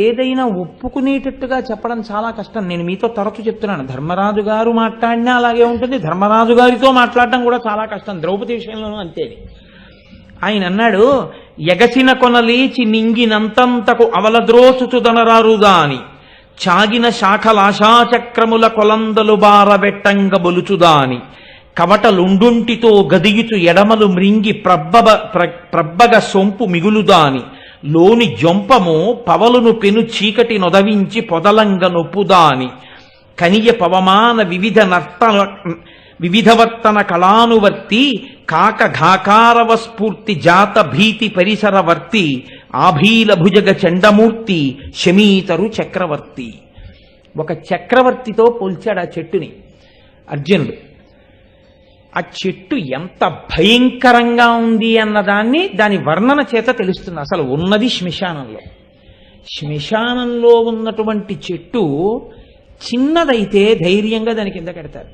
ఏదైనా ఒప్పుకునేటట్టుగా చెప్పడం చాలా కష్టం. నేను మీతో తరచు చెప్తున్నాను, ధర్మరాజు గారు మాట్లాడినా అలాగే ఉంటుంది, ధర్మరాజు గారితో మాట్లాడడం కూడా చాలా కష్టం. ద్రౌపది విషయంలోనూ అంతేది. ఆయన అన్నాడు, ఎగసిన కొనలేచి నింగినంతంతకు అవలద్రోచుచుదనరారుదాని చాగిన శాఖలాశాచక్రముల కొలందలు బారబెట్టంగ బొలుచుదాని కవటలుండుంటితో గదియుచు ఎడమలు మృంగి ప్రబ్బగ సొంపు మిగులుదాని లోని జొంపము పవలును పెను చీకటి నొదవించి పొదలంగ నొప్పుదాని కనియ పవమాన వివిధవర్తన కళానువర్తి కాక ఘాకారవ స్ఫూర్తి జాత భీతి పరిసరవర్తి ఆభీల భుజగ చండమూర్తి శమీతరు చక్రవర్తి. ఒక చక్రవర్తితో పోల్చాడు ఆ చెట్టుని అర్జునుడు. ఆ చెట్టు ఎంత భయంకరంగా ఉంది అన్నదాన్ని దాని వర్ణన చేత తెలుస్తుంది. అసలు ఉన్నది శ్మశానంలో. శ్మశానంలో ఉన్నటువంటి చెట్టు చిన్నదైతే ధైర్యంగా దాని కింద కడతారు.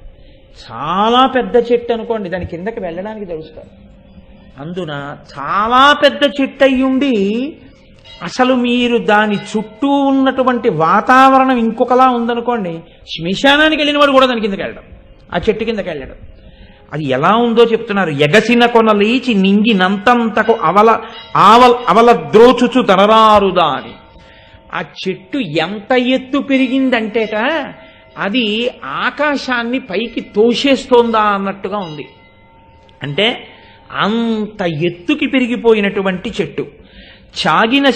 చాలా పెద్ద చెట్టు అనుకోండి, దాని కిందకి వెళ్ళడానికి తెలుస్తారు. అందున చాలా పెద్ద చెట్టు అయ్యుండి అసలు మీరు దాని చుట్టూ ఉన్నటువంటి వాతావరణం ఇంకొకలా ఉందనుకోండి, శ్మశానానికి వెళ్ళిన వాడు కూడా దాని కిందకి వెళ్ళడం, ఆ చెట్టు కిందకి వెళ్ళడం. అది ఎలా ఉందో చెప్తున్నారు. ఎగసిన కొనలేచి నింగినంతంతకు అవలద్రోచుచు తనరారుదా అని. ఆ చెట్టు ఎంత ఎత్తు పెరిగిందంటేట అది ఆకాశాన్ని పైకి తోసేస్తోందా అన్నట్టుగా ఉంది. అంటే అంత ఎత్తుకి పెరిగిపోయినటువంటి చెట్టు. చాగిన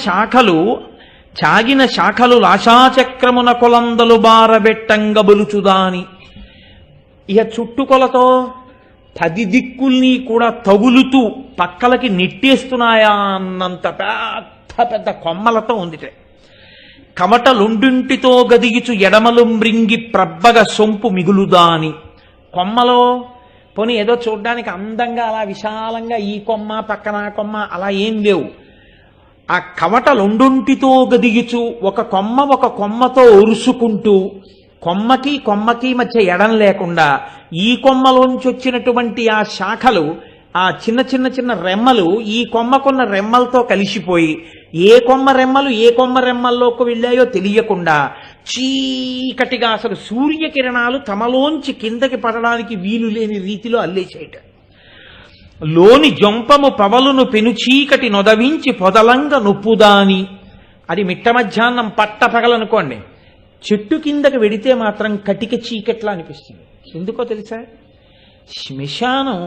శాఖలు లాశాచక్రమున కొలందలు బారబెట్టంగ బొలుచుదాని. ఇక చుట్టుకొలతో 10 దిక్కుల్ని కూడా తగులుతూ పక్కలకి నెట్టేస్తున్నాయా అన్నంత పెద్ద పెద్ద కొమ్మలతో ఉంది. కమటలుండింటితో గదిగిచు ఎడమలు మృంగి ప్రబ్బగ సొంపు మిగులుదాని. కొమ్మలో పోనీ ఏదో చూడ్డానికి అందంగా అలా విశాలంగా ఈ కొమ్మ పక్కన కొమ్మ అలా ఏం లేవు. ఆ కమటలుండుంటితో గదిగిచు ఒక కొమ్మతో ఒరుసుకుంటూ కొమ్మకి మధ్య ఎడం లేకుండా ఈ కొమ్మలోంచి వచ్చినటువంటి ఆ శాఖలు, ఆ చిన్న రెమ్మలు ఈ కొమ్మకున్న రెమ్మలతో కలిసిపోయి ఏ కొమ్మ రెమ్మల్లోకి వెళ్ళాయో తెలియకుండా చీకటిగా అసలు సూర్యకిరణాలు తమలోంచి కిందకి పడడానికి వీలు లేని రీతిలో అల్లేసేయట. లోని జొంపము పవలును పెనుచీకటి నొదవించి పొదలంగ నొప్పుదాని. అది మిట్ట మధ్యాహ్నం పట్ట పగలనుకోండి, చెట్టు కిందకి వెడితే మాత్రం కటిక చీకట్లా అనిపిస్తుంది. ఎందుకో తెలుసా? శ్మశానం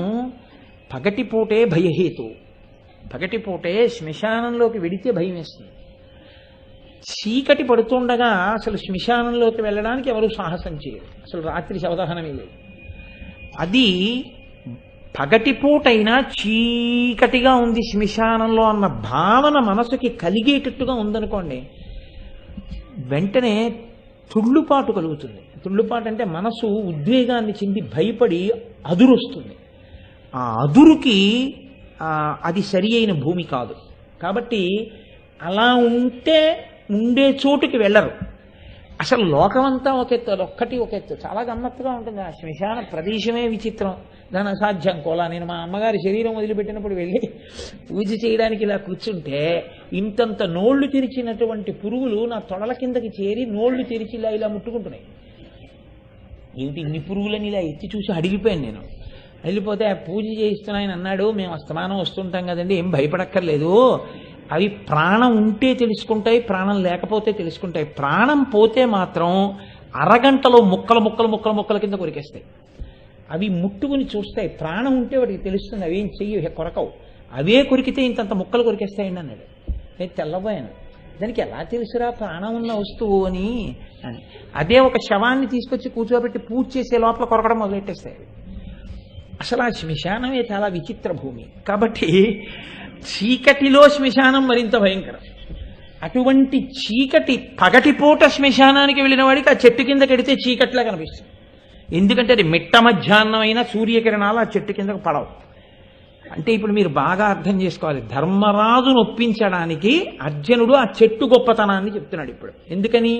పగటిపూటే భయహేతు. పగటిపూటే శ్మశానంలోకి వెడితే భయం వేస్తుంది. చీకటి పడుతుండగా అసలు శ్మశానంలోకి వెళ్ళడానికి ఎవరు సాహసం చేయరు. అసలు రాత్రి అవధానమే లేదు. అది పగటిపూటైనా చీకటిగా ఉంది శ్మశానంలో అన్న భావన మనసుకి కలిగేటట్టుగా ఉందనుకోండి, వెంటనే తుళ్ళుపాటు కలుగుతుంది. తుళ్ళుపాటు అంటే మనసు ఉద్వేగాన్ని చెంది భయపడి అదురొస్తుంది. ఆ అదురుకి అది సరి అయిన భూమి కాదు. కాబట్టి అలా ఉండే చోటుకి వెళ్ళరు. అసలు లోకమంతా ఒక ఎత్తు, అదొక్కటి ఒక ఎత్తు. చాలా గమ్మత్తుగా ఉంటుంది. ఆ శ్మశాన ప్రదేశమే విచిత్రం, దాని అసాధ్యం కోలా. నేను మా అమ్మగారి శరీరం వదిలిపెట్టినప్పుడు వెళ్ళి పూజ చేయడానికి ఇలా కూర్చుంటే ఇంతంత నోళ్లు తెరిచినటువంటి పురుగులు నా తొడల కిందకి చేరి నోళ్లు తెరిచి ఇలా ముట్టుకుంటున్నాయి. ఏమిటి ఇన్ని పురుగులని ఇలా ఎత్తి చూసి అడిగిపోయాను నేను. వెళ్ళిపోతే ఆ పూజ చేయిస్తున్నాయని అన్నాడు, మేము అస్తమానం వస్తుంటాం కదండి, ఏం భయపడక్కర్లేదు, అవి ప్రాణం ఉంటే తెలుసుకుంటాయి, ప్రాణం లేకపోతే తెలుసుకుంటాయి. ప్రాణం పోతే మాత్రం అరగంటలో ముక్కల కింద కొరికేస్తాయి. అవి ముట్టుకుని చూస్తాయి. ప్రాణం ఉంటే వాటికి తెలుస్తుంది, అవేం చెయ్యి కొరకవు. అవే కొరికితే ఇంతంత ముక్కలు కొరికేస్తాయండి అన్నాడు. నేను తెల్లబోయాను, దానికి ఎలా తెలుసురా ప్రాణం ఉన్న వస్తువు అని. అదే ఒక శవాన్ని తీసుకొచ్చి కూర్చోబెట్టి పూజ చేసే లోపల కొరకడం మొదలెట్టేస్తాయి. అసలు ఆ శ్మశానమే చాలా విచిత్ర భూమి. కాబట్టి చీకటిలో శ్మశానం మరింత భయంకరం. అటువంటి చీకటి పగటిపూట శ్మశానానికి వెళ్ళిన వాడికి ఆ చెట్టు కింద కడితే చీకట్లా కనిపిస్తుంది. ఎందుకంటే అది మిట్ట మధ్యాహ్నం అయినా సూర్యకిరణాలు ఆ చెట్టు కిందకు పడవు. అంటే ఇప్పుడు మీరు బాగా అర్థం చేసుకోవాలి, ధర్మరాజును ఒప్పించడానికి అర్జునుడు ఆ చెట్టు గొప్పతనాన్ని చెప్తున్నాడు ఇప్పుడు. ఎందుకని?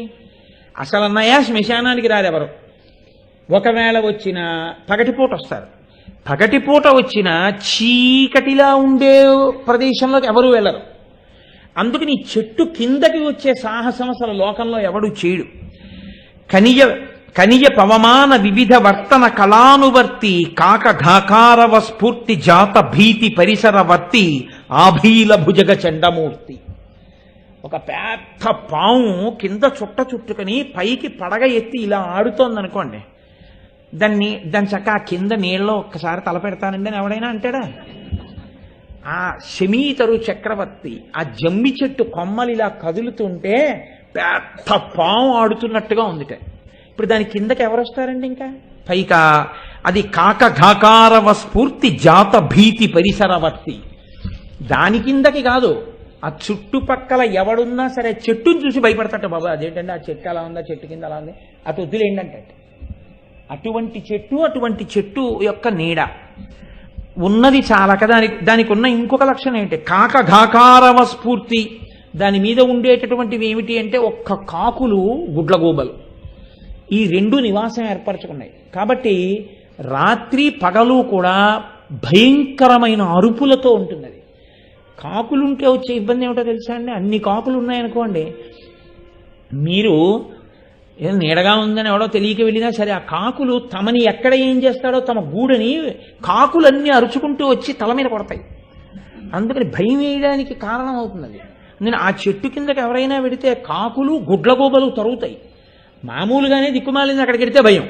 అసలు అన్నయ్య శ్మశానానికి రారెవరు, ఒకవేళ వచ్చినా పగటిపూట వస్తారు. పగటిపూట వచ్చిన చీకటిలా ఉండే ప్రదేశంలోకి ఎవరు వెళ్ళరు. అందుకని చెట్టు కిందకి వచ్చే సాహసం అసలు లోకంలో ఎవడు చేయడు. కనియ పవమాన వివిధ వర్తన కళానువర్తి కాక ఘాకారవ స్ఫూర్తి జాత భీతి పరిసరవర్తి ఆభీల భుజగ చండమూర్తి. ఒక పెద్ద పాము కింద చుట్టుకుని పైకి పడగ ఎత్తి ఇలా ఆడుతోందనుకోండి, దాని చక్క ఆ కింద నీళ్ళలో ఒక్కసారి తల పెడతానండి అని ఎవడైనా అంటాడా? ఆ శమీతరు చక్రవర్తి ఆ జమ్మి చెట్టు కొమ్మలు ఇలా కదులుతుంటే పెద్ద పాము ఆడుతున్నట్టుగా ఉందిట. ఇప్పుడు దాని కిందకి ఎవరు వస్తారండి? ఇంకా పైకా అది కాక ఘాకారవ స్ఫూర్తి జాత భీతి పరిసరవర్తి. దాని కిందకి కాదు, ఆ చుట్టుపక్కల ఎవడున్నా సరే చెట్టును చూసి భయపడతాట. బాబా అదేంటంటే ఆ చెట్టు అలా ఉందా, చెట్టు కింద అలా ఉంది, అటు వద్దులేంటంటే. అటువంటి చెట్టు యొక్క నీడ ఉన్నది చాలక దానికి ఉన్న ఇంకొక లక్షణం ఏంటి? కాక ఘాకారవ స్ఫూర్తి. దాని మీద ఉండేటటువంటివి ఏమిటి అంటే ఒక్క కాకులు, గుడ్లగూబలు, ఈ రెండు నివాసం ఏర్పరచుకున్నాయి. కాబట్టి రాత్రి పగలు కూడా భయంకరమైన అరుపులతో ఉంటుంది. అది కాకులుంటే వచ్చే ఇబ్బంది ఏమిటో తెలుసా అండి? అన్ని కాకులు ఉన్నాయనుకోండి, మీరు ఏదో నీడగా ఉందని ఎవడో తెలియక వెళ్ళినా సరే ఆ కాకులు తమని ఎక్కడ ఏం చేస్తాడో తమ గూడని కాకులన్నీ అరుచుకుంటూ వచ్చి తల మీద కొడతాయి. అందుకని భయం వేయడానికి కారణం అవుతున్నది. నేను ఆ చెట్టు కిందకి ఎవరైనా వెడితే కాకులు, గుడ్లగూబలు తరుగుతాయి. మామూలుగానే దిక్కుమాలింది అక్కడికి వెడితే భయం.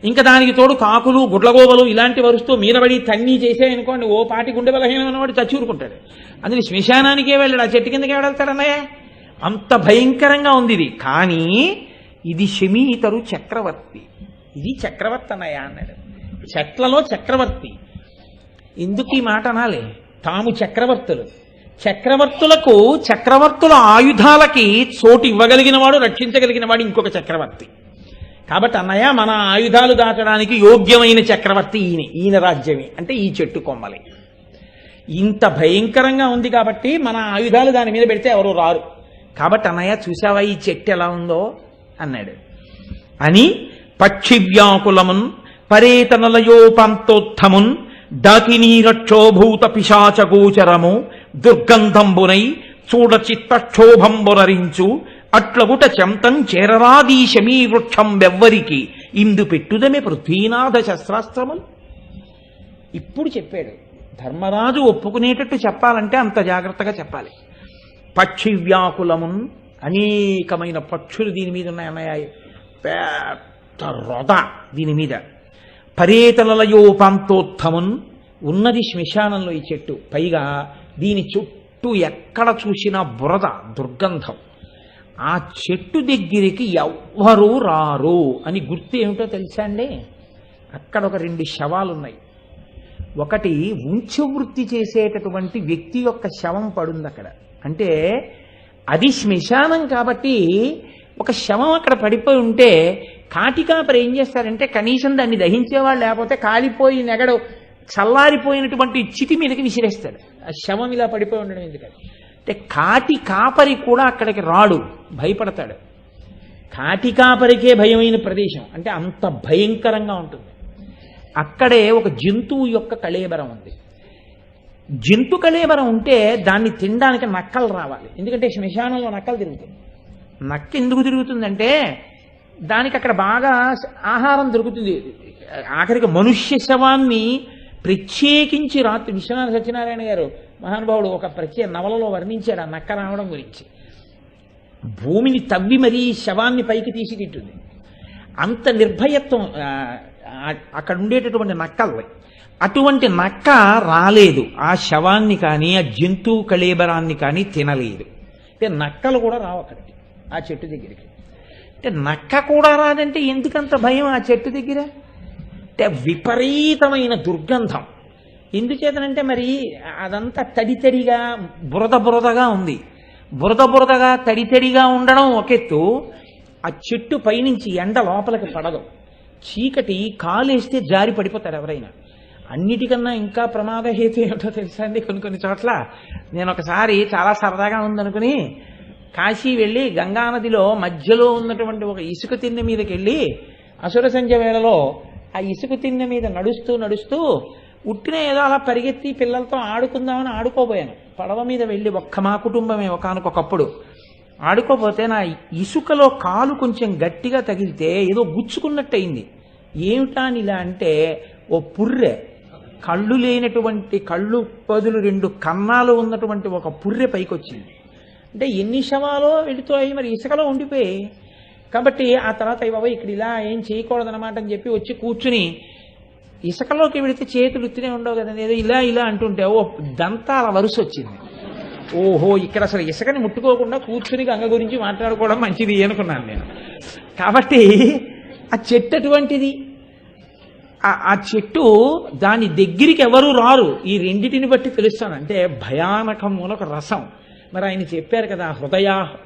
ఇంకా దానికి తోడు కాకులు, గుడ్లగోబలు ఇలాంటి వరుస్తూ మీదబడి తన్ని చేసాయనుకోండి, ఓ పాటి గుండె బలహీనమైన వాడు చచ్చూరుకుంటాడు. అందుకే శ్మశానానికే వెళ్ళాడు, ఆ చెట్టు కిందకి ఎవడెళ్తాడన్నయ్య? అంత భయంకరంగా ఉంది ఇది. కానీ ఇది శమీతరు చక్రవర్తి, ఇది చక్రవర్తి అన్నయ్య అన్నాడు. చెట్లలో చక్రవర్తి. ఎందుకు ఈ మాట అనాలి? తాము చక్రవర్తులు. చక్రవర్తుల ఆయుధాలకి చోటు ఇవ్వగలిగిన వాడు, రక్షించగలిగిన వాడు ఇంకొక చక్రవర్తి. కాబట్టి అన్నయ్య, మన ఆయుధాలు దాచడానికి యోగ్యమైన చక్రవర్తి ఈయన రాజ్యమే అంటే ఈ చెట్టు కొమ్మలే. ఇంత భయంకరంగా ఉంది కాబట్టి మన ఆయుధాలు దాని మీద పెడితే ఎవరు రారు. కాబట్టి అన్నయ్య చూసావా ఈ చెట్టు ఎలా ఉందో అన్నాడు. అని పక్షివ్యాకులమున్ పరేతనలయోపంతోత్తమున్ డాకినీరక్షోభూత పిశాచగోచరము దుర్గంధంబునై చూడ చిత్తక్షోభంబునరించు అట్లగుట చెంతం చేరరాదీశమీ వృక్షం వెవ్వరికి ఇందు పెట్టుదమే పృథ్వీనాథ శస్త్రాస్త్రములు. ఇప్పుడు చెప్పాడు. ధర్మరాజు ఒప్పుకునేటట్టు చెప్పాలంటే అంత జాగ్రత్తగా చెప్పాలి. పక్షి వ్యాకులమున్, అనేకమైన పక్షులు దీని మీద ఉన్నాయన్నయ్య, పెద్ద రొద దీని మీద. పరేతలయోపాంతోత్తమున్, ఉన్నది శ్మశానంలో ఈ చెట్టు. పైగా దీని చుట్టూ ఎక్కడ చూసినా బురద, దుర్గంధం. ఆ చెట్టు దగ్గరికి ఎవ్వరూ రారు అని గుర్తు ఏమిటో తెలుసా అండి? అక్కడ ఒక 2 శవాలున్నాయి. ఒకటి ఉంచవృత్తి చేసేటటువంటి వ్యక్తి యొక్క శవం పడుంది అక్కడ. అంటే అది శ్మశానం కాబట్టి ఒక శవం అక్కడ పడిపోయి ఉంటే కాటికాపరి ఏం చేస్తారంటే కనీసం దాన్ని దహించేవాళ్ళు లేకపోతే కాలిపోయి నెగడు చల్లారిపోయినటువంటి చితి మీదకి విసిరేస్తాడు. ఆ శవం ఇలా పడిపోయి ఉండడం ఎందుకని అంటే కాటి కాపరి కూడా అక్కడికి రాడు, భయపడతాడు. కాటి కాపరికే భయమైన ప్రదేశం అంటే అంత భయంకరంగా ఉంటుంది. అక్కడే ఒక జంతువు యొక్క కళేబరం ఉంది. జంతు కళేబరం ఉంటే దాన్ని తినడానికి నక్కలు రావాలి. ఎందుకంటే శ్మశానంలో నక్కలు తిరుగుతాయి. నక్క ఎందుకు తిరుగుతుందంటే దానికి అక్కడ బాగా ఆహారం దొరుకుతుంది. ఆఖరికి మనుష్య శవాన్ని ప్రత్యేకించి రాత్రి విశ్వనాథ సత్యనారాయణ గారు మహానుభావుడు ఒక ప్రత్యేక నవలలో వర్ణించాడు ఆ నక్క రావడం గురించి. భూమిని తవ్వి మరీ శవాన్ని పైకి తీసి తింటుంది. అంత నిర్భయత్వం అక్కడ ఉండేటటువంటి నక్కలు. అటువంటి నక్క రాలేదు, ఆ శవాన్ని కానీ ఆ జంతువు కళేబరాన్ని కానీ తినలేదు. అంటే నక్కలు కూడా రావు అక్కడికి, ఆ చెట్టు దగ్గరికి. అంటే నక్క కూడా రాదంటే ఎందుకంత భయం ఆ చెట్టు దగ్గర? అంటే విపరీతమైన దుర్గంధం. ఎందుచేతనంటే మరి అదంతా తడితడిగా బురదగా ఉంది. బురదగా తడితడిగా ఉండడం ఒకెత్తు, ఆ చెట్టు పైనుంచి ఎండ లోపలికి పడదు. చీకటి కాలేస్తే జారి పడిపోతారు ఎవరైనా. అన్నిటికన్నా ఇంకా ప్రమాదహేతు ఏమిటో తెలుసా అండి? కొన్ని చోట్ల నేను ఒకసారి చాలా సరదాగా ఉందనుకుని కాశీ వెళ్ళి గంగానదిలో మధ్యలో ఉన్నటువంటి ఒక ఇసుక తిన్నె మీదకి వెళ్ళి అసుర సంధ్య వేళలో ఆ ఇసుక తిన్నె మీద నడుస్తూ ఉట్టిన ఏదో అలా పరిగెత్తి పిల్లలతో ఆడుకుందామని ఆడుకోబోయాను. పడవ మీద వెళ్ళి మా కుటుంబమే ఒకనకొకప్పుడు ఆడుకోపోతే నా ఇసుకలో కాలు కొంచెం గట్టిగా తగిలితే ఏదో గుచ్చుకున్నట్టు అయింది. ఏమిటా అని ఇలా అంటే ఓ పుర్రె, కళ్ళు లేనటువంటి కళ్ళు పదులు 2 కన్నాలు ఉన్నటువంటి ఒక పుర్రె పైకొచ్చింది. అంటే ఎన్ని శవాలో వెళుతాయి మరి ఇసుకలో ఉండిపోయి. కాబట్టి ఆ తర్వాత బాబా ఇక్కడ ఇలా ఏం చేయకూడదన్నమాట అని చెప్పి వచ్చి కూర్చుని ఇసుకలోకి వెళితే చేతులు ఉత్తినే ఉండవు కదండి, ఏదో ఇలా అంటుంటే ఓ దంతాల వరుస వచ్చింది. ఓహో, ఇక్కడ అసలు ఇసుకని ముట్టుకోకుండా కూర్చుని గంగ గురించి మాట్లాడుకోవడం మంచిది అనుకున్నాను నేను. కాబట్టి ఆ చెట్టు అటువంటిది. ఆ చెట్టు దాని దగ్గరికి ఎవరు రారు. ఈ రెండిటిని బట్టి తెలుస్తాను అంటే భయానకమునొక రసం. మరి ఆయన చెప్పారు కదా,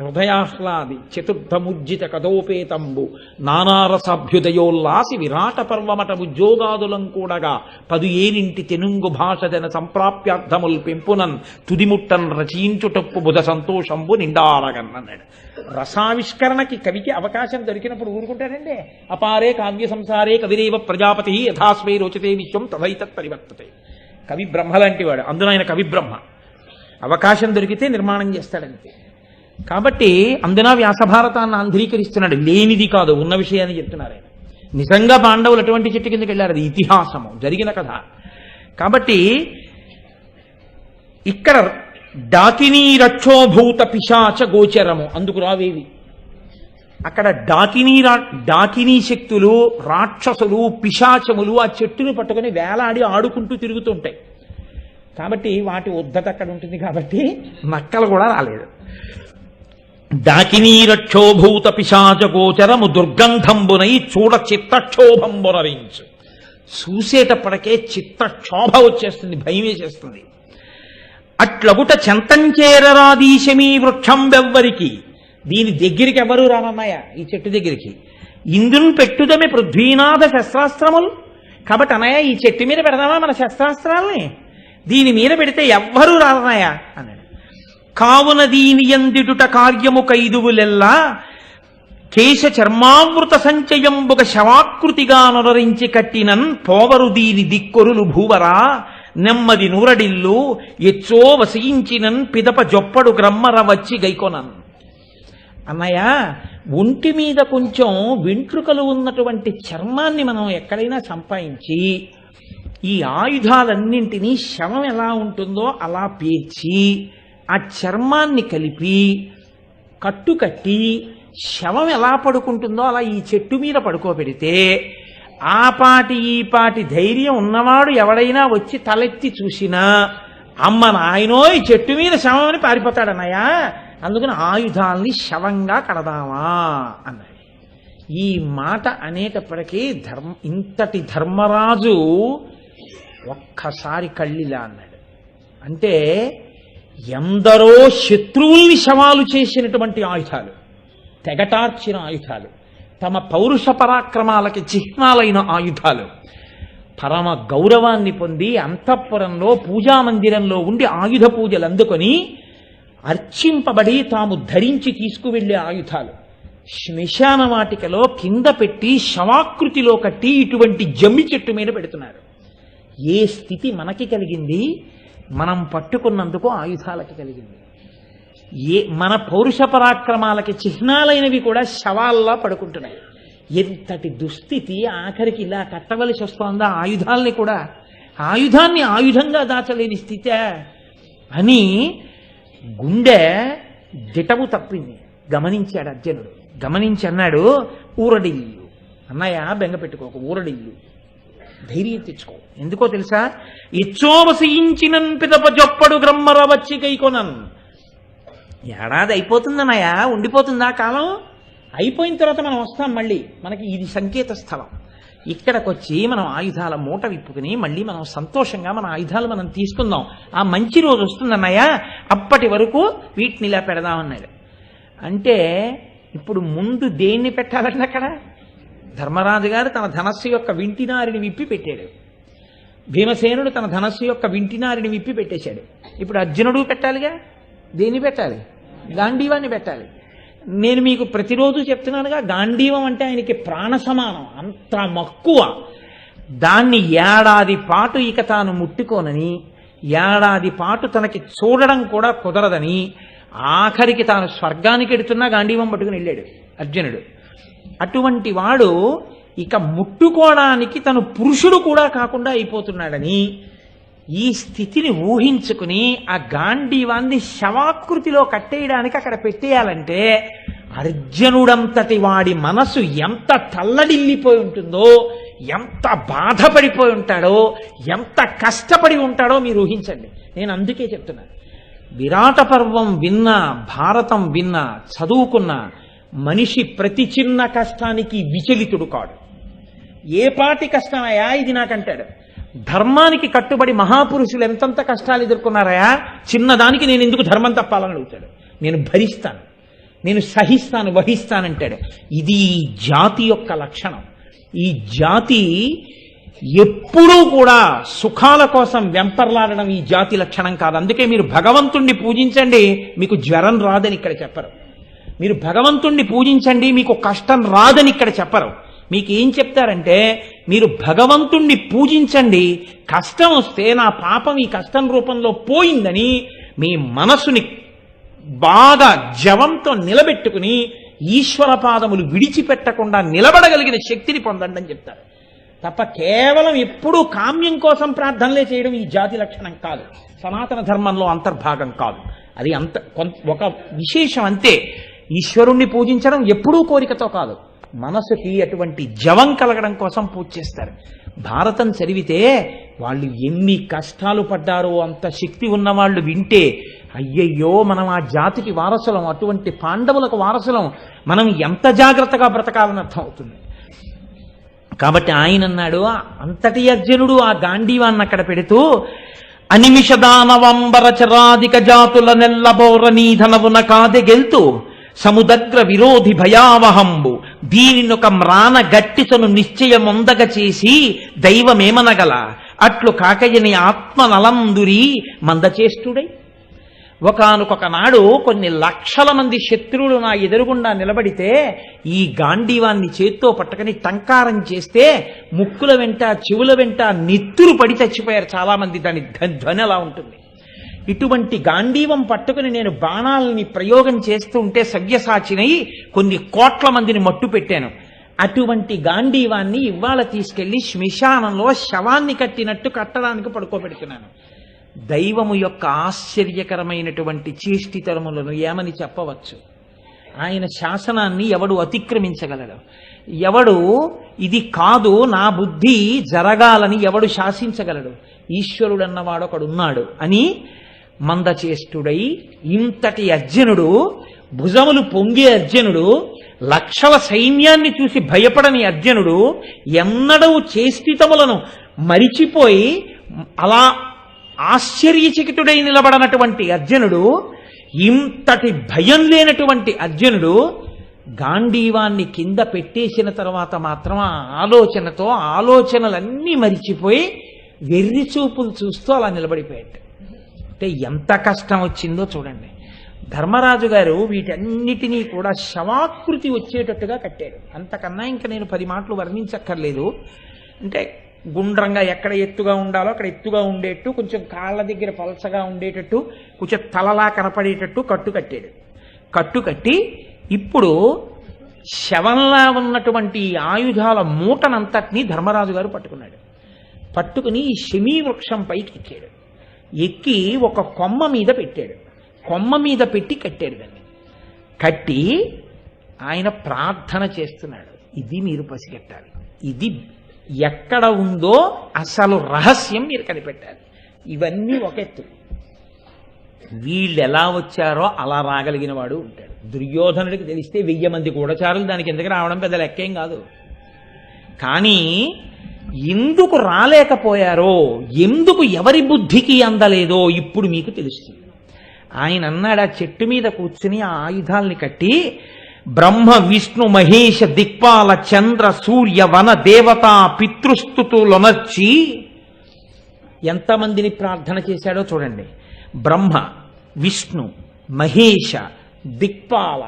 హృదయాహ్లాది చతుర్థముజ్జిత కథోపేతంబు నానారసాభ్యుదయోల్లాసి విరాట పర్వమట ఉద్యోగాదులం కూడగా 10 తెనుంగు భాష జన సంప్రాప్యార్థముల్ పెంపునన్ తుదిముట్టన్ రచయించుటప్పు బుధ సంతోషంబు నిండారగన్ అన్నాడు. రసావిష్కరణకి కవికి అవకాశం దొరికినప్పుడు ఊరుకుంటాడండి. అపారే కావ్య సంసారే కవిరేవ ప్రజాపతి యథాస్వై రోచతే విశ్వం తథైతత్ పరివర్తతే. కవి బ్రహ్మ లాంటి వాడు, అందులో ఆయన కవి బ్రహ్మ. అవకాశం దొరికితే నిర్మాణం చేస్తాడంతే. కాబట్టి అందున వ్యాసభారతాన్ని ఆంధ్రీకరిస్తున్నాడు, లేనిది కాదు ఉన్న విషయాన్ని చెప్తున్నారు ఆయన. నిజంగా పాండవులు అటువంటి చెట్టు కిందకి వెళ్ళారు, అది ఇతిహాసము, జరిగిన కథ. కాబట్టి ఇక్కడ డాకినీ రక్షోభూత పిశాచ గోచరము, అందుకు రావేవి. అక్కడ డాకినీ శక్తులు, రాక్షసులు, పిశాచములు ఆ చెట్టును పట్టుకొని వేలాడి ఆడుకుంటూ తిరుగుతుంటాయి. కాబట్టి వాటి ఉద్ధత అక్కడ ఉంటుంది. కాబట్టి నక్కలు కూడా రాలేదు. డాకినీ రక్షోభూత పిశాచ గోచరము దుర్గంధంబునై చూడ అట్లగుట చెంతంచేరరాదీశమీ వృక్షం వెవ్వరికి. దీని దగ్గరికి ఎవరు రానన్నాయ, ఈ చెట్టు దగ్గరికి. ఇందును పెట్టుదమే పృథ్వీనాథ శస్త్రాస్త్రములు. కాబట్టి అన్నయ్య ఈ చెట్టు మీద పెడదామా మన శస్త్రాస్త్రాలని, దీని మీద పెడితే ఎవ్వరూ రానన్నాయా అన్నాడు. కావున దీని యందిడుట కార్యము కైదువులెల్లా కేశ చర్మావృత సంచయంబుగ శవాకృతిగా నొరరించి కట్టినన్ పోవరు దీని దిక్కొరులు భూవరా నెమ్మది నూరడిల్లు ఎచ్చో వసించినన్ పిదప జొప్పడు గ్రమ్మర వచ్చి గైకొనన్. అన్నయ్య ఒంటి మీద కొంచెం వెంట్రుకలు ఉన్నటువంటి చర్మాన్ని మనం ఎక్కడైనా సంపాదించి ఈ ఆయుధాలన్నింటినీ శవం ఎలా ఉంటుందో అలా పేర్చి ఆ చర్మాన్ని కలిపి కట్టుకట్టి శవం ఎలా పడుకుంటుందో అలా ఈ చెట్టు మీద పడుకోబెడితే ఆ పాటి ఈ పాటి ధైర్యం ఉన్నవాడు ఎవడైనా వచ్చి తలెత్తి చూసినా అమ్మ నాయనో ఈ చెట్టు మీద శవం అని పారిపోతాడన్నయ్య, అందుకని ఆయుధాల్ని శవంగా కడదామా అన్నాడు. ఈ మాట అనేటప్పటికీ ఇంతటి ధర్మరాజు ఒక్కసారి కళ్ళిలా అన్నాడు. అంటే ఎందరో శత్రువుల్ని శవాలు చేసినటువంటి ఆయుధాలు, తెగటార్చిన ఆయుధాలు, తమ పౌరుష పరాక్రమాలకి చిహ్నాలైన ఆయుధాలు, పరమ గౌరవాన్ని పొంది అంతఃపురంలో పూజామందిరంలో ఉండి ఆయుధ పూజలు అందుకొని అర్చింపబడి తాము ధరించి తీసుకువెళ్లే ఆయుధాలు శ్మశాన వాటికలో కింద పెట్టి శవాకృతిలో కట్టి ఇటువంటి జమ్మి చెట్టు మీద పెడుతున్నారు. ఏ స్థితి మనకి కలిగింది, మనం పట్టుకున్నందుకు ఆయుధాలకి కలిగింది. మన పౌరుష పరాక్రమాలకి చిహ్నాలైనవి కూడా శవాల్లా పడుకుంటున్నాయి. ఎంతటి దుస్థితి, ఆఖరికి ఇలా కట్టవలసి వస్తోందా ఆయుధాల్ని కూడా, ఆయుధాన్ని ఆయుధంగా దాచలేని స్థితి అని గుండె దిటవు తప్పింది. గమనించాడు అర్జునుడు. గమనించి అన్నాడు, ఊరడిల్లు అన్నయ్య, బెంగ పెట్టుకోక, ఊరడిల్లు, ధైర్యం తెచ్చుకో. ఎందుకో తెలుసా, ఇచ్చోవసించినన్ పిదప జొప్పడు గ్రమ్మర వచ్చి గైకొనన్. ఏడాది అయిపోతుందన్నయ్య, ఉండిపోతుందా కాలం, అయిపోయిన తర్వాత మనం వస్తాం మళ్ళీ, మనకి ఇది సంకేత స్థలం. ఇక్కడికి వచ్చి మనం ఆయుధాల మూట విప్పుకుని మళ్ళీ మనం సంతోషంగా మన ఆయుధాలు మనం తీసుకుందాం, ఆ మంచి రోజు వస్తుందన్నయ్య, అప్పటి వరకు వీటిని ఇలా పెడదామన్నాడు. అంటే ఇప్పుడు ముందు దేన్ని పెట్టాలంటే అక్కడ ధర్మరాజు గారు తన ధనస్సు యొక్క వింటినారిని విప్పి పెట్టాడు, భీమసేనుడు తన ధనస్సు యొక్క వింటినారిని విప్పి పెట్టేశాడు. ఇప్పుడు అర్జునుడు పెట్టాలిగా, దేన్ని పెట్టాలి, గాంధీవాన్ని పెట్టాలి. నేను మీకు ప్రతిరోజు చెప్తున్నానుగా, గాంధీవం అంటే ఆయనకి ప్రాణ సమానం, అంత మక్కువ. దాన్ని ఏడాది పాటు ఇక తాను ముట్టుకోనని, ఏడాది పాటు తనకి చూడడం కూడా కుదరదని, ఆఖరికి తాను స్వర్గానికి ఎడుతున్నా గాంధీవం పట్టుకుని వెళ్ళాడు అర్జునుడు. అటువంటి వాడు ఇక ముట్టుకోవడానికి తను పురుషుడు కూడా కాకుండా అయిపోతున్నాడని ఈ స్థితిని ఊహించుకుని ఆ గాంధీవాన్ని శవాకృతిలో కట్టేయడానికి అక్కడ పెట్టేయాలంటే అర్జునుడంతటి వాడి మనసు ఎంత తల్లడిల్లిపోయి ఉంటుందో, ఎంత బాధపడిపోయి ఉంటాడో, ఎంత కష్టపడి ఉంటాడో మీరు ఊహించండి. నేను అందుకే చెప్తున్నాను, విరాట పర్వం విన్నా, భారతం విన్నా, చదువుకున్న మనిషి ప్రతి చిన్న కష్టానికి విచలితుడు కాడు. ఏ పాటి కష్టమయ్యా ఇది నాకంటాడు. ధర్మానికి కట్టుబడి మహాపురుషులు ఎంతంత కష్టాలు ఎదుర్కొన్నారయా, చిన్నదానికి నేను ఎందుకు ధర్మం తప్పాలని అడుగుతాడు. నేను భరిస్తాను, నేను సహిస్తాను, వహిస్తానంటాడు. ఇది ఈ జాతి యొక్క లక్షణం. ఈ జాతి ఎప్పుడూ కూడా సుఖాల కోసం వెంపర్లాడడం ఈ జాతి లక్షణం కాదు. అందుకే మీరు భగవంతుణ్ణి పూజించండి, మీకు జ్వరం రాదని ఇక్కడ చెప్పరు. మీరు భగవంతుణ్ణి పూజించండి, మీకు కష్టం రాదని ఇక్కడ చెప్పరు. మీకు ఏం చెప్తారంటే, మీరు భగవంతుణ్ణి పూజించండి, కష్టం వస్తే నా పాపం ఈ కష్టం రూపంలో పోయిందని మీ మనసుని బాగా జవంతో నిలబెట్టుకుని ఈశ్వర పాదములు విడిచిపెట్టకుండా నిలబడగలిగిన శక్తిని పొందండి అని చెప్తారు. తప్ప కేవలం ఎప్పుడూ కామ్యం కోసం ప్రార్థనలే చేయడం ఈ జాతి లక్షణం కాదు, సనాతన ధర్మంలో అంతర్భాగం కాదు. అది ఒక విశేషం అంతే. ఈశ్వరుణ్ణి పూజించడం ఎప్పుడూ కోరికతో కాదు, మనసుకి అటువంటి జవం కలగడం కోసం పూజ చేస్తారు. భారతం చదివితే వాళ్ళు ఎన్ని కష్టాలు పడ్డారో అంత శక్తి ఉన్నవాళ్ళు వింటే, అయ్యయ్యో మనం ఆ జాతికి వారసులం, అటువంటి పాండవులకు వారసులం, మనం ఎంత జాగ్రత్తగా బ్రతకాలని అర్థం అవుతుంది. కాబట్టి ఆయన అన్నాడు, అంతటి అర్జునుడు ఆ గాంధీవాన్ని అక్కడ పెడుతూ అనిమిషదానవంబర చరాదిక జాతుల నెల్లబోర నీధనవున కాదె గెల్తు సముదగ్ర విరోధి భయావహంబు దీనినొక మ్రాన గట్టితను నిశ్చయమొందగ చేసి దైవమేమనగల అట్లు కాకయని ఆత్మనలందురి మందచేష్టుడై. ఒకానొక నాడు కొన్ని లక్షల మంది శత్రువులు నా ఎదురుగుండా నిలబడితే ఈ గాంధీవాన్ని చేత్తో పట్టుకుని టంకారం చేస్తే ముక్కుల వెంట చెవుల వెంట నెత్తురు పడి చచ్చిపోయారు చాలా మంది. దాని ధ్వని అలా ఉంటుంది. ఇటువంటి గాంధీవం పట్టుకుని నేను బాణాలని ప్రయోగం చేస్తూ ఉంటే సవ్యసాచినై కొన్ని కోట్ల మందిని మట్టు పెట్టాను. అటువంటి గాంధీవాన్ని ఇవాళ తీసుకెళ్లి శ్మశానంలో శవాన్ని కట్టినట్టు కట్టడానికి పడుకోబెడుతున్నాను. దైవము యొక్క ఆశ్చర్యకరమైనటువంటి చేష్టితరములను ఏమని చెప్పవచ్చు? ఆయన శాసనాన్ని ఎవడు అతిక్రమించగలడు? ఎవడు ఇది కాదు నా బుద్ధి జరగాలని ఎవడు శాసించగలడు? ఈశ్వరుడు అన్నవాడు ఒకడున్నాడు అని మందచేష్టుడై ఇంతటి అర్జునుడు, భుజములు పొంగే అర్జునుడు, లక్షల సైన్యాన్ని చూసి భయపడని అర్జునుడు, ఎన్నడూ చేష్టితములను మరిచిపోయి అలా ఆశ్చర్యచకితుడై నిలబడనటువంటి అర్జునుడు, ఇంతటి భయం లేనటువంటి అర్జునుడు గాంధీవాన్ని కింద పెట్టేసిన తర్వాత మాత్రం ఆ ఆలోచనతో ఆలోచనలన్నీ మరిచిపోయి వెర్రి చూపులు చూస్తూ అలా నిలబడిపోయాడు. అంటే ఎంత కష్టం వచ్చిందో చూడండి. ధర్మరాజు గారు వీటన్నిటినీ కూడా శవాకృతి వచ్చేటట్టుగా కట్టాడు. అంతకన్నా ఇంకా నేను 10 మాటలు వర్ణించక్కర్లేదు. అంటే గుండ్రంగా ఎక్కడ ఎత్తుగా ఉండాలో అక్కడ ఎత్తుగా ఉండేట్టు, కొంచెం కాళ్ళ దగ్గర పలసగా ఉండేటట్టు, కొంచెం తలలా కనపడేటట్టు కట్టాడు. కట్టు కట్టి ఇప్పుడు శవంలా ఉన్నటువంటి ఆయుధాల మూటనంతటినీ ధర్మరాజు గారు పట్టుకున్నాడు. పట్టుకుని శమీ వృక్షం పైకి ఎక్కాడు. ఎక్కి ఒక కొమ్మ మీద పెట్టాడు. కొమ్మ మీద పెట్టి కట్టాడు. దాన్ని కట్టి ఆయన ప్రార్థన చేస్తున్నాడు. ఇది మీరు పసిగట్టాలి. ఇది ఎక్కడ ఉందో అసలు రహస్యం మీరు కనిపెట్టాలి. ఇవన్నీ ఒక ఎత్తు. వీళ్ళు ఎలా వచ్చారో అలా రాగలిగిన వాడు ఉంటాడు. దుర్యోధనుడికి తెలిస్తే 1000 మంది గూఢచారులు దానికి ఎందుకు రావడం పెద్ద లెక్కేం కాదు. కానీ ఎందుకు రాలేకపోయారో, ఎందుకు ఎవరి బుద్ధికి అందలేదో ఇప్పుడు మీకు తెలుస్తుంది. ఆయన అన్నాడు, ఆ చెట్టు మీద కూర్చుని ఆ ఆయుధాల్ని కట్టి బ్రహ్మ విష్ణు మహేష దిక్పాల చంద్ర సూర్య వన దేవతా పితృస్తుతులొనర్చి ఎంతమందిని ప్రార్థన చేశాడో చూడండి. బ్రహ్మ విష్ణు మహేష దిక్పాల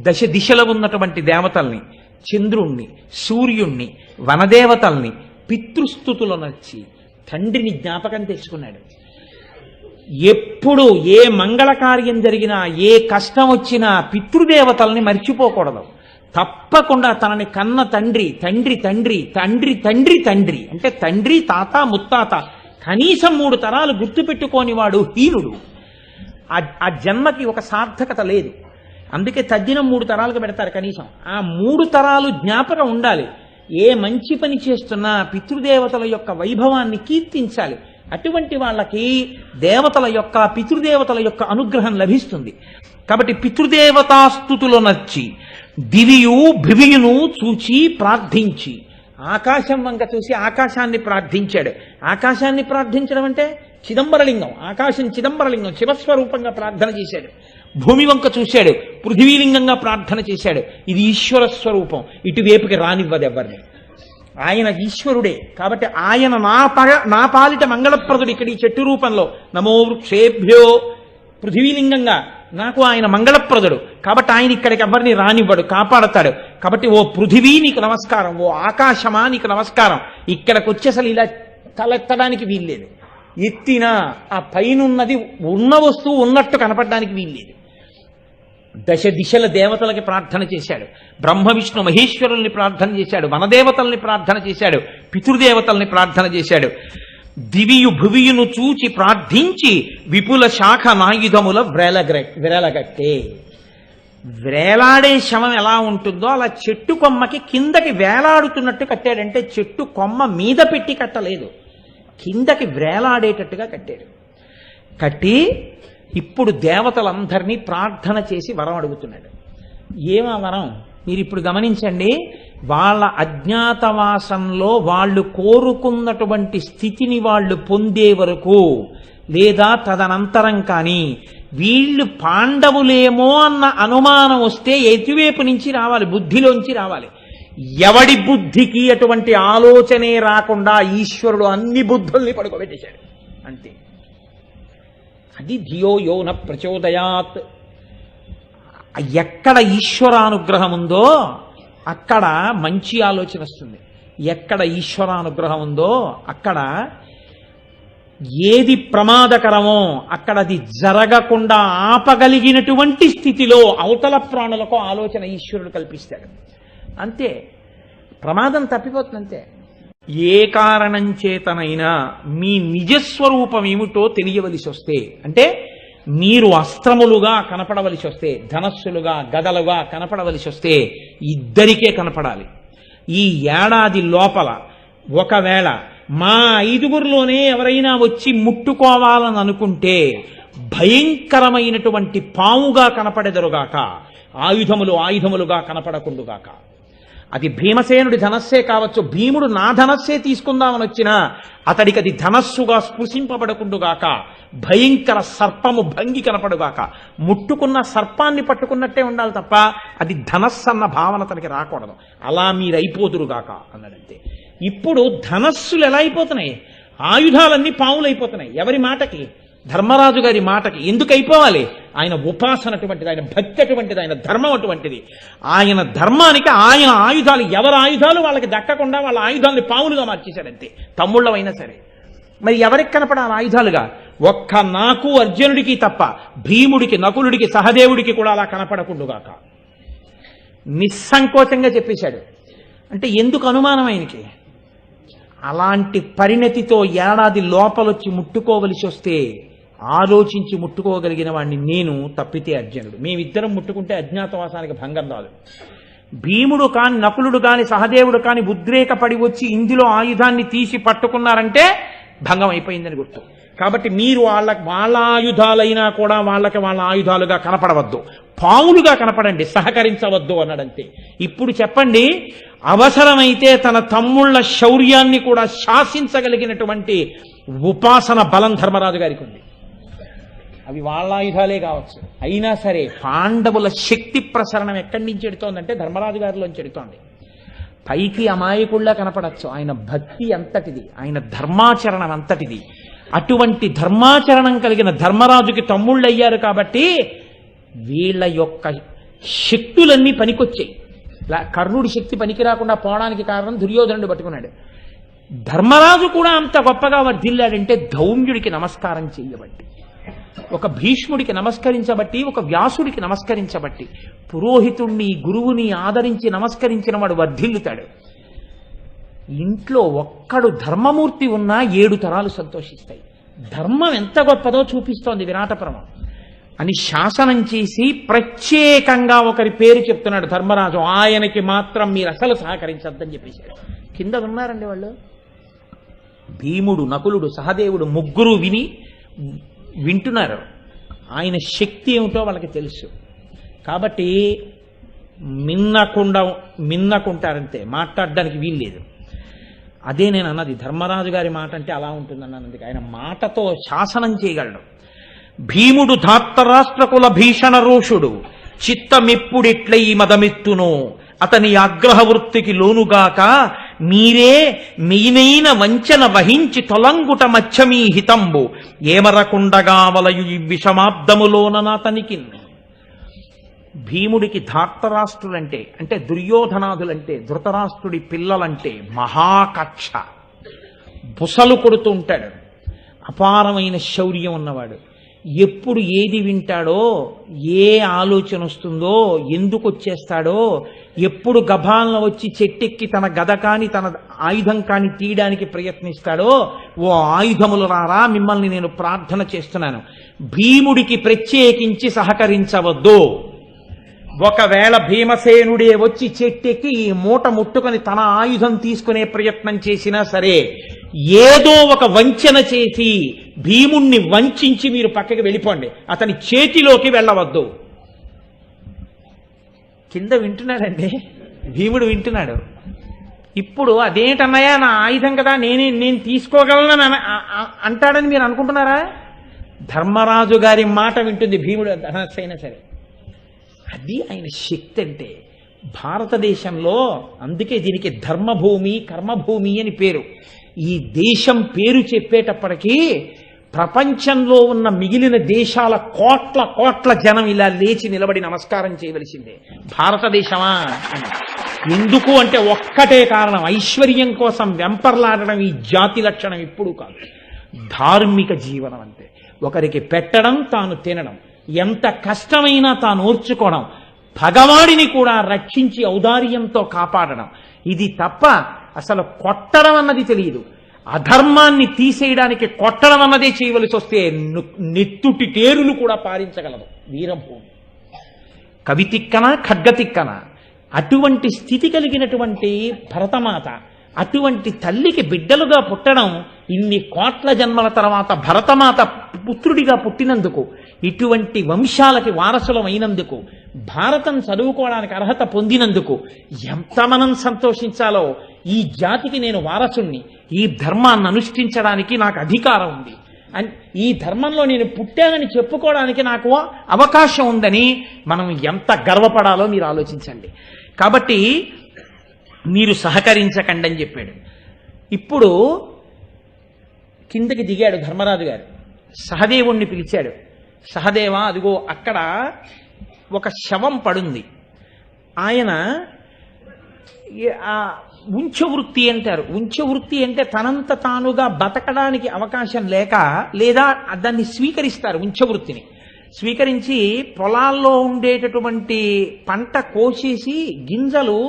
దశ దిశలో ఉన్నటువంటి దేవతల్ని, చంద్రుణ్ణి సూర్యుణ్ణి వనదేవతల్ని పితృస్తుతులొనర్చి తండ్రిని జ్ఞాపకం తెచ్చుకున్నాడు. ఎప్పుడు ఏ మంగళ కార్యం జరిగినా, ఏ కష్టం వచ్చినా పితృదేవతల్ని మర్చిపోకూడదు. తప్పకుండా తనని కన్న తండ్రి తండ్రి తండ్రి తండ్రి తండ్రి తండ్రి అంటే తండ్రి తాత ముత్తాత కనీసం 3 తరాలు గుర్తుపెట్టుకోని వాడు హీనుడు. ఆ జన్మకి ఒక సార్థకత లేదు. అందుకే తద్దినం 3 తరాలకు పెడతారు. కనీసం ఆ 3 తరాలు జ్ఞాపకం ఉండాలి. ఏ మంచి పని చేస్తున్నా పితృదేవతల యొక్క వైభవాన్ని కీర్తించాలి. అటువంటి వాళ్ళకి దేవతల యొక్క పితృదేవతల యొక్క అనుగ్రహం లభిస్తుంది. కాబట్టి పితృదేవతాస్తుతులు నచ్చి దివియు భువియును చూచి ప్రార్థించి, ఆకాశం వంక చూసి ఆకాశాన్ని ప్రార్థించాడు. ఆకాశాన్ని ప్రార్థించడం అంటే చిదంబరలింగం, ఆకాశం చిదంబరలింగం శివస్వరూపంగా ప్రార్థన చేశాడు. భూమి వంక చూశాడు, పృథివీలింగంగా ప్రార్థన చేశాడు. ఇది ఈశ్వర స్వరూపం, ఇటువైపుకి రానివ్వదు ఎవరిని. ఆయన ఈశ్వరుడే కాబట్టి ఆయన నా పాలిట మంగళప్రదుడు. ఇక్కడ ఈ చెట్టు రూపంలో నమో వృక్షేభ్యో పృథివీలింగంగా నాకు ఆయన మంగళప్రదుడు. కాబట్టి ఆయన ఇక్కడికి ఎవరిని రానివ్వడు, కాపాడతాడు. కాబట్టి ఓ పృథివీ నీకు నమస్కారం, ఓ ఆకాశమా నీకు నమస్కారం. ఇక్కడికి వచ్చి అసలు ఇలా తలెత్తడానికి వీల్లేదు. ఎత్తినా ఆ పైనున్నది ఉన్న వస్తువు ఉన్నట్టు కనపడడానికి వీల్లేదు. దశ దిశల దేవతలకి ప్రార్థన చేశాడు. బ్రహ్మ విష్ణు మహేశ్వరుల్ని ప్రార్థన చేశాడు. వనదేవతల్ని ప్రార్థన చేశాడు. పితృదేవతల్ని ప్రార్థన చేశాడు. దివియు భువియును చూచి ప్రార్థించి విపుల శాఖ నాయుధముల వ్రేలగట్టే. వ్రేలాడే శవం ఎలా ఉంటుందో అలా చెట్టు కొమ్మకి కిందకి వేలాడుతున్నట్టు కట్టాడంటే చెట్టు కొమ్మ మీద పెట్టి కట్టలేదు, కిందకి వ్రేలాడేటట్టుగా కట్టాడు. కట్టి ఇప్పుడు దేవతలందరినీ ప్రార్థన చేసి వరం అడుగుతున్నాడు. ఏమా వరం మీరు ఇప్పుడు గమనించండి. వాళ్ళ అజ్ఞాతవాసంలో వాళ్ళు కోరుకున్నటువంటి స్థితిని వాళ్ళు పొందే వరకు లేదా తదనంతరం కానీ వీళ్ళు పాండవులేమో అన్న అనుమానం వస్తే ఎటువైపు నుంచి రావాలి? బుద్ధిలోంచి రావాలి. ఎవడి బుద్ధికి అటువంటి ఆలోచనే రాకుండా ఈశ్వరుడు అన్ని బుద్ధుల్ని పడుకోబెట్టేశాడు అంతే. అది ధియో యో న ప్రచోదయాత్. ఎక్కడ ఈశ్వరానుగ్రహం ఉందో అక్కడ మంచి ఆలోచన వస్తుంది. ఎక్కడ ఈశ్వరానుగ్రహం ఉందో అక్కడ ఏది ప్రమాదకరమో అక్కడ అది జరగకుండా ఆపగలిగినటువంటి స్థితిలో అవతల ప్రాణులకు ఆలోచన ఈశ్వరుడు కల్పిస్తాడు అంతే. ప్రమాదం తప్పిపోతుంది అంతే. ఏ కారణం చేతనైనా మీ నిజస్వరూపం ఏమిటో తెలియవలసి వస్తే, అంటే మీరు అస్త్రములుగా కనపడవలసి వస్తే, ధనస్సులుగా గదలుగా కనపడవలసి వస్తే ఇద్దరికే కనపడాలి. ఈ ఏడాది లోపల ఒకవేళ మా 5గురిలోనే ఎవరైనా వచ్చి ముట్టుకోవాలని అనుకుంటే భయంకరమైనటువంటి పాముగా కనపడెదరుగాక, ఆయుధములుగా కనపడకుండుగాక. అది భీమసేనుడి ధనస్సే కావచ్చు. భీముడు నా ధనస్సే తీసుకుందామని వచ్చినా అతడికి అది ధనస్సుగా స్పృశింపబడకుండుగాక. భయంకర సర్పము భంగి కనపడుగాక. ముట్టుకున్న సర్పాన్ని పట్టుకున్నట్టే ఉండాలి తప్ప అది ధనస్సు అన్న భావన తనకి రాకూడదు. అలా మీరైపోదురుగాక అన్నాడంతే. ఇప్పుడు ధనస్సులు ఎలా అయిపోతున్నాయి? ఆయుధాలన్నీ పాములు అయిపోతున్నాయి. ఎవరి మాటకి? ధర్మరాజు గారి మాటకి. ఎందుకు అయిపోవాలి? ఆయన ఉపాసన అటువంటిది, ఆయన భక్తి అటువంటిది, ఆయన ధర్మం అటువంటిది. ఆయన ధర్మానికి ఆయన ఆయుధాలు, ఎవరి ఆయుధాలు వాళ్ళకి దక్కకుండా వాళ్ళ ఆయుధాలని పాములుగా మార్చేశాడంతే, తమ్ముళ్ళవైనా సరే. మరి ఎవరికి కనపడాలి ఆయుధాలుగా? ఒక్క నాకు అర్జునుడికి తప్ప భీముడికి, నకులుడికి, సహదేవుడికి కూడా అలా కనపడకుండుగాక. నిస్సంకోచంగా చెప్పేశాడు. అంటే ఎందుకు అనుమానం ఆయనకి? అలాంటి పరిణతితో ఏడాది లోపలొచ్చి ముట్టుకోవలసి వస్తే ఆలోచించి ముట్టుకోగలిగిన వాడిని నేను, తప్పితే అర్జునుడు. మేమిద్దరం ముట్టుకుంటే అజ్ఞాతవాసానికి భంగం రాదు. భీముడు కాని, నకులుడు కాని, సహదేవుడు కాని ఉద్రేకపడి వచ్చి ఇందులో ఆయుధాన్ని తీసి పట్టుకున్నారంటే భంగం అయిపోయిందని గుర్తు. కాబట్టి మీరు వాళ్ళ ఆయుధాలైనా కూడా వాళ్ళకి వాళ్ళ ఆయుధాలుగా కనపడవద్దు, పాములుగా కనపడండి, సహకరించవద్దు అన్నాడంతే. ఇప్పుడు చెప్పండి, అవసరమైతే తన తమ్ముళ్ల శౌర్యాన్ని కూడా శాసించగలిగినటువంటి ఉపాసన బలం ధర్మరాజు గారికి ఉంది. అవి వాళ్ళ ఆయుధాలే కావచ్చు. అయినా సరే పాండవుల శక్తి ప్రసరణం ఎక్కడి నుంచి ఎడుతోందంటే ధర్మరాజు గారిలోంచి ఎడుతోంది. పైకి అమాయకుల్లా కనపడచ్చు, ఆయన భక్తి అంతటిది, ఆయన ధర్మాచరణం అంతటిది. అటువంటి ధర్మాచరణం కలిగిన ధర్మరాజుకి తమ్ముళ్ళు అయ్యారు కాబట్టి వీళ్ళ యొక్క శక్తులన్నీ పనికొచ్చాయి. కర్ణుడి శక్తి పనికి రాకుండా పోవడానికి కారణం దుర్యోధనుడు పట్టుకున్నాడు. ధర్మరాజు కూడా అంత గొప్పగా వర్ధిల్లాడంటే ధౌమ్యుడికి నమస్కారం చేయబట్టి, ఒక భీష్ముడికి నమస్కరించబట్టి, ఒక వ్యాసుడికి నమస్కరించబట్టి, పురోహితుణ్ణి గురువుని ఆదరించి నమస్కరించిన వాడు వర్ధిల్లుతాడు. ఇంట్లో ఒక్కడు ధర్మమూర్తి ఉన్నా 7 తరాలు సంతోషిస్తాయి. ధర్మం ఎంత గొప్పదో చూపిస్తోంది విరాటపర్వం అని శాసనం చేసి ప్రత్యేకంగా ఒకరి పేరు చెప్తున్నాడు ధర్మరాజు. ఆయనకి మాత్రం మీరు అసలు సహకరించద్దని చెప్పేశాడు. కింద ఉన్నారండి వాళ్ళు, భీముడు, నకులుడు, సహదేవుడు ముగ్గురు వింటున్నారు. ఆయన శక్తి ఏమిటో వాళ్ళకి తెలుసు. కాబట్టి మిన్నకుంటారంతే, మాట్లాడడానికి వీల్లేదు. అదే నేను అన్నది, ధర్మరాజు గారి మాట అంటే అలా ఉంటుందన్నది. ఆయన మాటతో శాసనం చేయగలడు. భీముడు ధార్తరాష్ట్రకుల భీషణ రోషుడు, చిత్తమెప్పుడిట్లై మదమెత్తును, అతని ఆగ్రహ వృత్తికి లోనుగాక, మీరే మెయినైన వంచన వహించి తొలంగుట మచ్చమీ హితంబు, ఏమరకుండగా వలయు ఈ విషమాబ్దములోనతనికి. భీముడికి ధార్తరాష్ట్రులంటే, అంటే దుర్యోధనాదులంటే, ధృతరాష్ట్రుడి పిల్లలంటే మహాకక్ష. బుసలు కొడుతూ ఉంటాడు. అపారమైన శౌర్యం ఉన్నవాడు. ఎప్పుడు ఏది వింటాడో, ఏ ఆలోచన వస్తుందో, ఎందుకు వచ్చేస్తాడో, ఎప్పుడు గభాలను వచ్చి చెట్టెక్కి తన గద కాని తన ఆయుధం కాని తీయడానికి ప్రయత్నిస్తాడో, ఓ ఆయుధములు రారా, మిమ్మల్ని నేను ప్రార్థన చేస్తున్నాను, భీముడికి ప్రత్యేకించి సహకరించవద్దు. ఒకవేళ భీమసేనుడే వచ్చి చెట్టెక్కి ఈ మూట ముట్టుకొని తన ఆయుధం తీసుకునే ప్రయత్నం చేసినా సరే, ఏదో ఒక వంచన చేసి భీముణ్ణి వంచి మీరు పక్కకి వెళ్ళిపోండి, అతని చేతిలోకి వెళ్ళవద్దు. కింద వింటున్నాడండి, భీముడు వింటున్నాడు. ఇప్పుడు అదేంటన్నయ్యా, నా ఆయుధం కదా, నేను తీసుకోగలను అంటాడని మీరు అనుకుంటున్నారా? ధర్మరాజు గారి మాట వింటుంది భీముడు ధనస్సైనా సరే. అది ఆయన శక్తి అంటే. భారతదేశంలో అందుకే దీనికి ధర్మభూమి కర్మభూమి అని పేరు. ఈ దేశం పేరు చెప్పేటప్పటికీ ప్రపంచంలో ఉన్న మిగిలిన దేశాల కోట్ల కోట్ల జనం ఇలా లేచి నిలబడి నమస్కారం చేయవలసిందే. భారతదేశమా అని. ఎందుకు అంటే ఒక్కటే కారణం, ఐశ్వర్యం కోసం వెంపర్లాడడం ఈ జాతి లక్షణం ఎప్పుడూ కాదు. ధార్మిక జీవనం అంతే. ఒకరికి పెట్టడం, తాను తినడం, ఎంత కష్టమైనా తాను ఓర్చుకోవడం, భగవాడిని కూడా రక్షించి ఔదార్యంతో కాపాడడం, ఇది తప్ప అసలు కొట్టడం అన్నది తెలియదు. అధర్మాన్ని తీసేయడానికి కొట్టడం అన్నదే చేయవలసి వస్తే నెత్తుటి టేరులు కూడా పారించగలదు వీరభూమి. కవితిక్కన ఖడ్గతిక్కన అటువంటి స్థితి కలిగినటువంటి భరతమాత, అటువంటి తల్లికి బిడ్డలుగా పుట్టడం, ఇన్ని కోట్ల జన్మల తర్వాత భరతమాత పుత్రుడిగా పుట్టినందుకు, ఇటువంటి వంశాలకి వారసులమైనందుకు, భారతం చదువుకోవడానికి అర్హత పొందినందుకు ఎంత మనం సంతోషించాలో. ఈ జాతికి నేను వారసుణ్ణి, ఈ ధర్మాన్ని అనుష్ఠించడానికి నాకు అధికారం ఉంది, ఈ ధర్మంలో నేను పుట్టానని చెప్పుకోవడానికి నాకు అవకాశం ఉందని మనం ఎంత గర్వపడాలో మీరు ఆలోచించండి. కాబట్టి మీరు సహకరించకండి అని చెప్పాడు. ఇప్పుడు కిందకి దిగాడు ధర్మరాజు గారు, సహదేవుణ్ణి పిలిచాడు. సహదేవా, అదిగో అక్కడ ఒక శవం పడుంది. ఆయన ఉంచవృత్తి అంటారు. ఉంచవృత్తి అంటే తనంత తానుగా బతకడానికి అవకాశం లేక, లేదా దాన్ని స్వీకరిస్తారు. ఉంచవృత్తిని స్వీకరించి పొలాల్లో ఉండేటటువంటి పంట కోసేసి గింజలు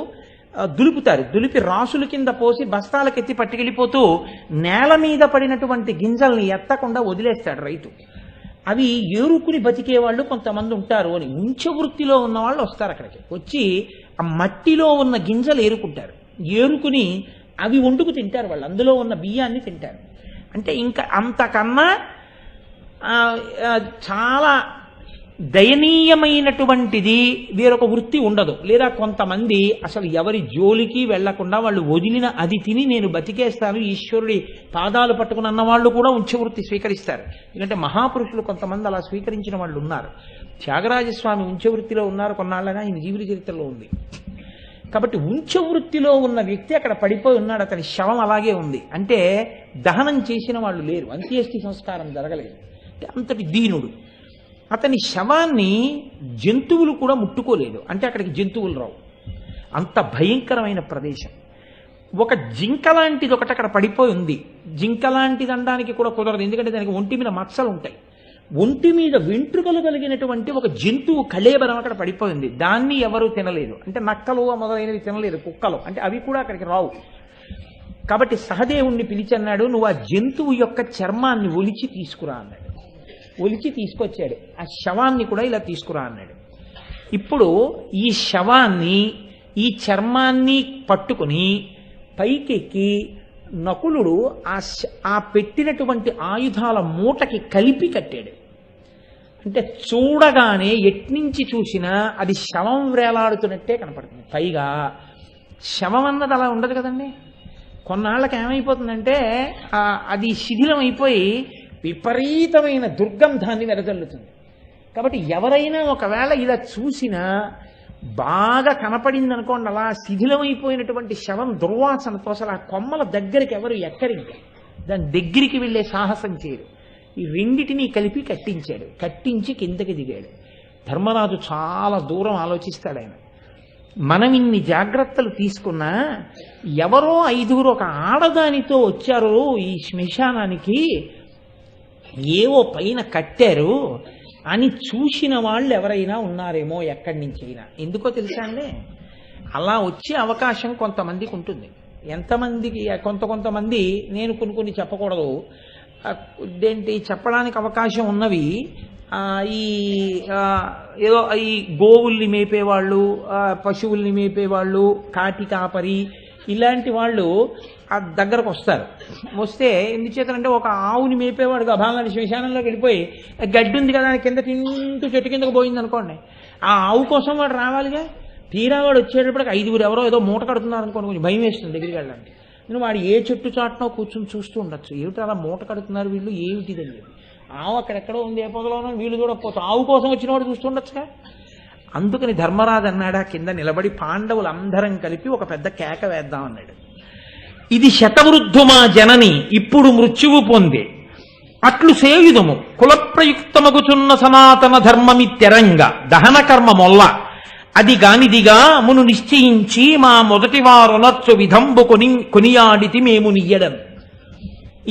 దులుపుతారు. దులిపి రాసుల కింద పోసి బస్తాలకెత్తి పట్టుకెళ్ళిపోతూ నేల మీద పడినటువంటి గింజల్ని ఎత్తకుండా వదిలేస్తాడు రైతు. అవి ఏరుకుని బతికే వాళ్ళు కొంతమంది ఉంటారు అని. ఉంచవృత్తిలో ఉన్న వాళ్ళు వస్తారు అక్కడికి. వచ్చి ఆ మట్టిలో ఉన్న గింజలు ఏరుకుంటారు. ఏరుకుని అవి వండుకు తింటారు వాళ్ళు, అందులో ఉన్న బియ్యాన్ని తింటారు. అంటే ఇంకా అంతకన్నా చాలా దయనీయమైనటువంటిది వేరొక వృత్తి ఉండదు. లేదా కొంతమంది అసలు ఎవరి జోలికి వెళ్లకుండా వాళ్ళు వదిలిన అది తిని నేను బతికేస్తాను, ఈశ్వరుడి పాదాలు పట్టుకున్న వాళ్ళు కూడా ఉంచవృత్తి స్వీకరిస్తారు. ఎందుకంటే మహాపురుషులు కొంతమంది అలా స్వీకరించిన వాళ్ళు ఉన్నారు. త్యాగరాజస్వామి ఉంచవృత్తిలో ఉన్నారు కొన్నాళ్ళగా, ఆయన జీవిత చరిత్రలో ఉంది. కాబట్టి ఉంచవృత్తిలో ఉన్న వ్యక్తి అక్కడ పడిపోయి ఉన్నాడు, అతని శవం అలాగే ఉంది. అంటే దహనం చేసిన వాళ్ళు లేరు, అంత్యేష్టి సంస్కారం జరగలేదు. అంటే అంతటి దీనుడు. అతని శవాన్ని జంతువులు కూడా ముట్టుకోలేదు. అంటే అక్కడికి జంతువులు రావు, అంత భయంకరమైన ప్రదేశం. ఒక జింక లాంటిది ఒకటి అక్కడ పడిపోయి ఉంది. జింక లాంటిది అనడానికి కూడా కుదరదు, ఎందుకంటే దానికి ఒంటి మీద మచ్చలు ఉంటాయి. ఒంటి మీద వెంట్రుకలు కలిగినటువంటి ఒక జంతువు కళేబరం అక్కడ పడిపోయింది. దాన్ని ఎవరూ తినలేదు. అంటే నక్కలు మొదలైనవి తినలేదు, కుక్కలు. అంటే అవి కూడా అక్కడికి రావు. కాబట్టి సహదేవుణ్ణి పిలిచన్నాడు, నువ్వు ఆ జంతువు యొక్క చర్మాన్ని ఒలిచి తీసుకురా అన్నాడు. ఒలిచి తీసుకొచ్చాడు. ఆ శవాన్ని కూడా ఇలా తీసుకురా అన్నాడు. ఇప్పుడు ఈ శవాన్ని, ఈ చర్మాన్ని పట్టుకుని పైకెక్కి నకులుడు ఆ పెట్టినటువంటి ఆయుధాల మూటకి కలిపి కట్టాడు. అంటే చూడగానే ఎట్నుంచి చూసినా అది శవం వేలాడుతున్నట్టే కనపడుతుంది. పైగా శవం అన్నది అలా ఉండదు కదండి. కొన్నాళ్ళకి ఏమైపోతుందంటే అది శిథిలం అయిపోయి విపరీతమైన దుర్గంధాన్ని వెదజల్లుతుంది. కాబట్టి ఎవరైనా ఒకవేళ ఇలా చూసినా బాగా కనపడింది అనుకోండి, అలా శిథిలమైపోయినటువంటి శవం దుర్వాసనతో అసలు ఆ కొమ్మల దగ్గరికి ఎవరు ఎక్కరింకా దాని దగ్గరికి వెళ్ళే సాహసం చేయరు. ఈ రెండిటినీ కలిపి కట్టించాడు. కట్టించి కిందకి దిగాడు. ధర్మరాజు చాలా దూరం ఆలోచిస్తాడు. ఆయన మనం ఇన్ని జాగ్రత్తలు తీసుకున్నా ఎవరో 5 ఒక ఆడదానితో వచ్చారు ఈ శ్మశానానికి, ఏవో పైన కట్టారు అని చూసిన వాళ్ళు ఎవరైనా ఉన్నారేమో ఎక్కడి నుంచి అయినా. ఎందుకో తెలుసా అండి, అలా వచ్చే అవకాశం కొంతమందికి ఉంటుంది. ఎంతమందికి, కొంతమంది నేను కొన్ని చెప్పకూడదు, ఏంటి చెప్పడానికి అవకాశం ఉన్నవి. ఈ ఏదో ఈ గోవుల్ని మేపేవాళ్ళు, పశువుల్ని మేపేవాళ్ళు, కాటి కాపరి, ఇలాంటి వాళ్ళు ఆ దగ్గరకు వస్తారు. వస్తే ఎందుచేతనంటే ఒక ఆవుని మేపేవాడు గభాలని శ్మశానంలోకి వెళ్ళిపోయి గడ్డి ఉంది కదా అని కింద తింటూ చెట్టు కిందకు పోయింది అనుకోండి, ఆ ఆవు కోసం వాడు రావాలిగా. తీరా వాడు వచ్చేటప్పటికి 5 ఎవరో ఏదో మూట కడుతున్నారు అనుకోండి, కొంచెం భయం వేస్తుంది దగ్గరికి వెళ్ళడానికి. నేను వాడు ఏ చెట్టు చాటునో కూర్చొని చూస్తూ ఉండొచ్చు, ఏమిటి అలా మూట కడుతున్నారు వీళ్ళు, ఏమిటిదని చెప్పి ఆవు అక్కడెక్కడో ఉంది, ఏ పొదలోనో వీళ్ళు చూడకపోతే ఆవు కోసం వచ్చిన వాడు చూస్తుండొచ్చుగా. అందుకని ధర్మరాజు అన్నాడా, కింద నిలబడి పాండవులందరం కలిపి ఒక పెద్ద కేక వేద్దాం అన్నాడు. ఇది శతవృద్ధు మా జనని ఇప్పుడు మృత్యువు పొందే అట్లు సేయుదము కులప్రయుక్తమగుచున్న సనాతన ధర్మమిత్యరంగ దహన కర్మ మొల్ల అది గానిదిగా మును నిశ్చయించి మా మొదటి వారునర్చు విధంబు కొనియాడితి మేము నియ్యడం.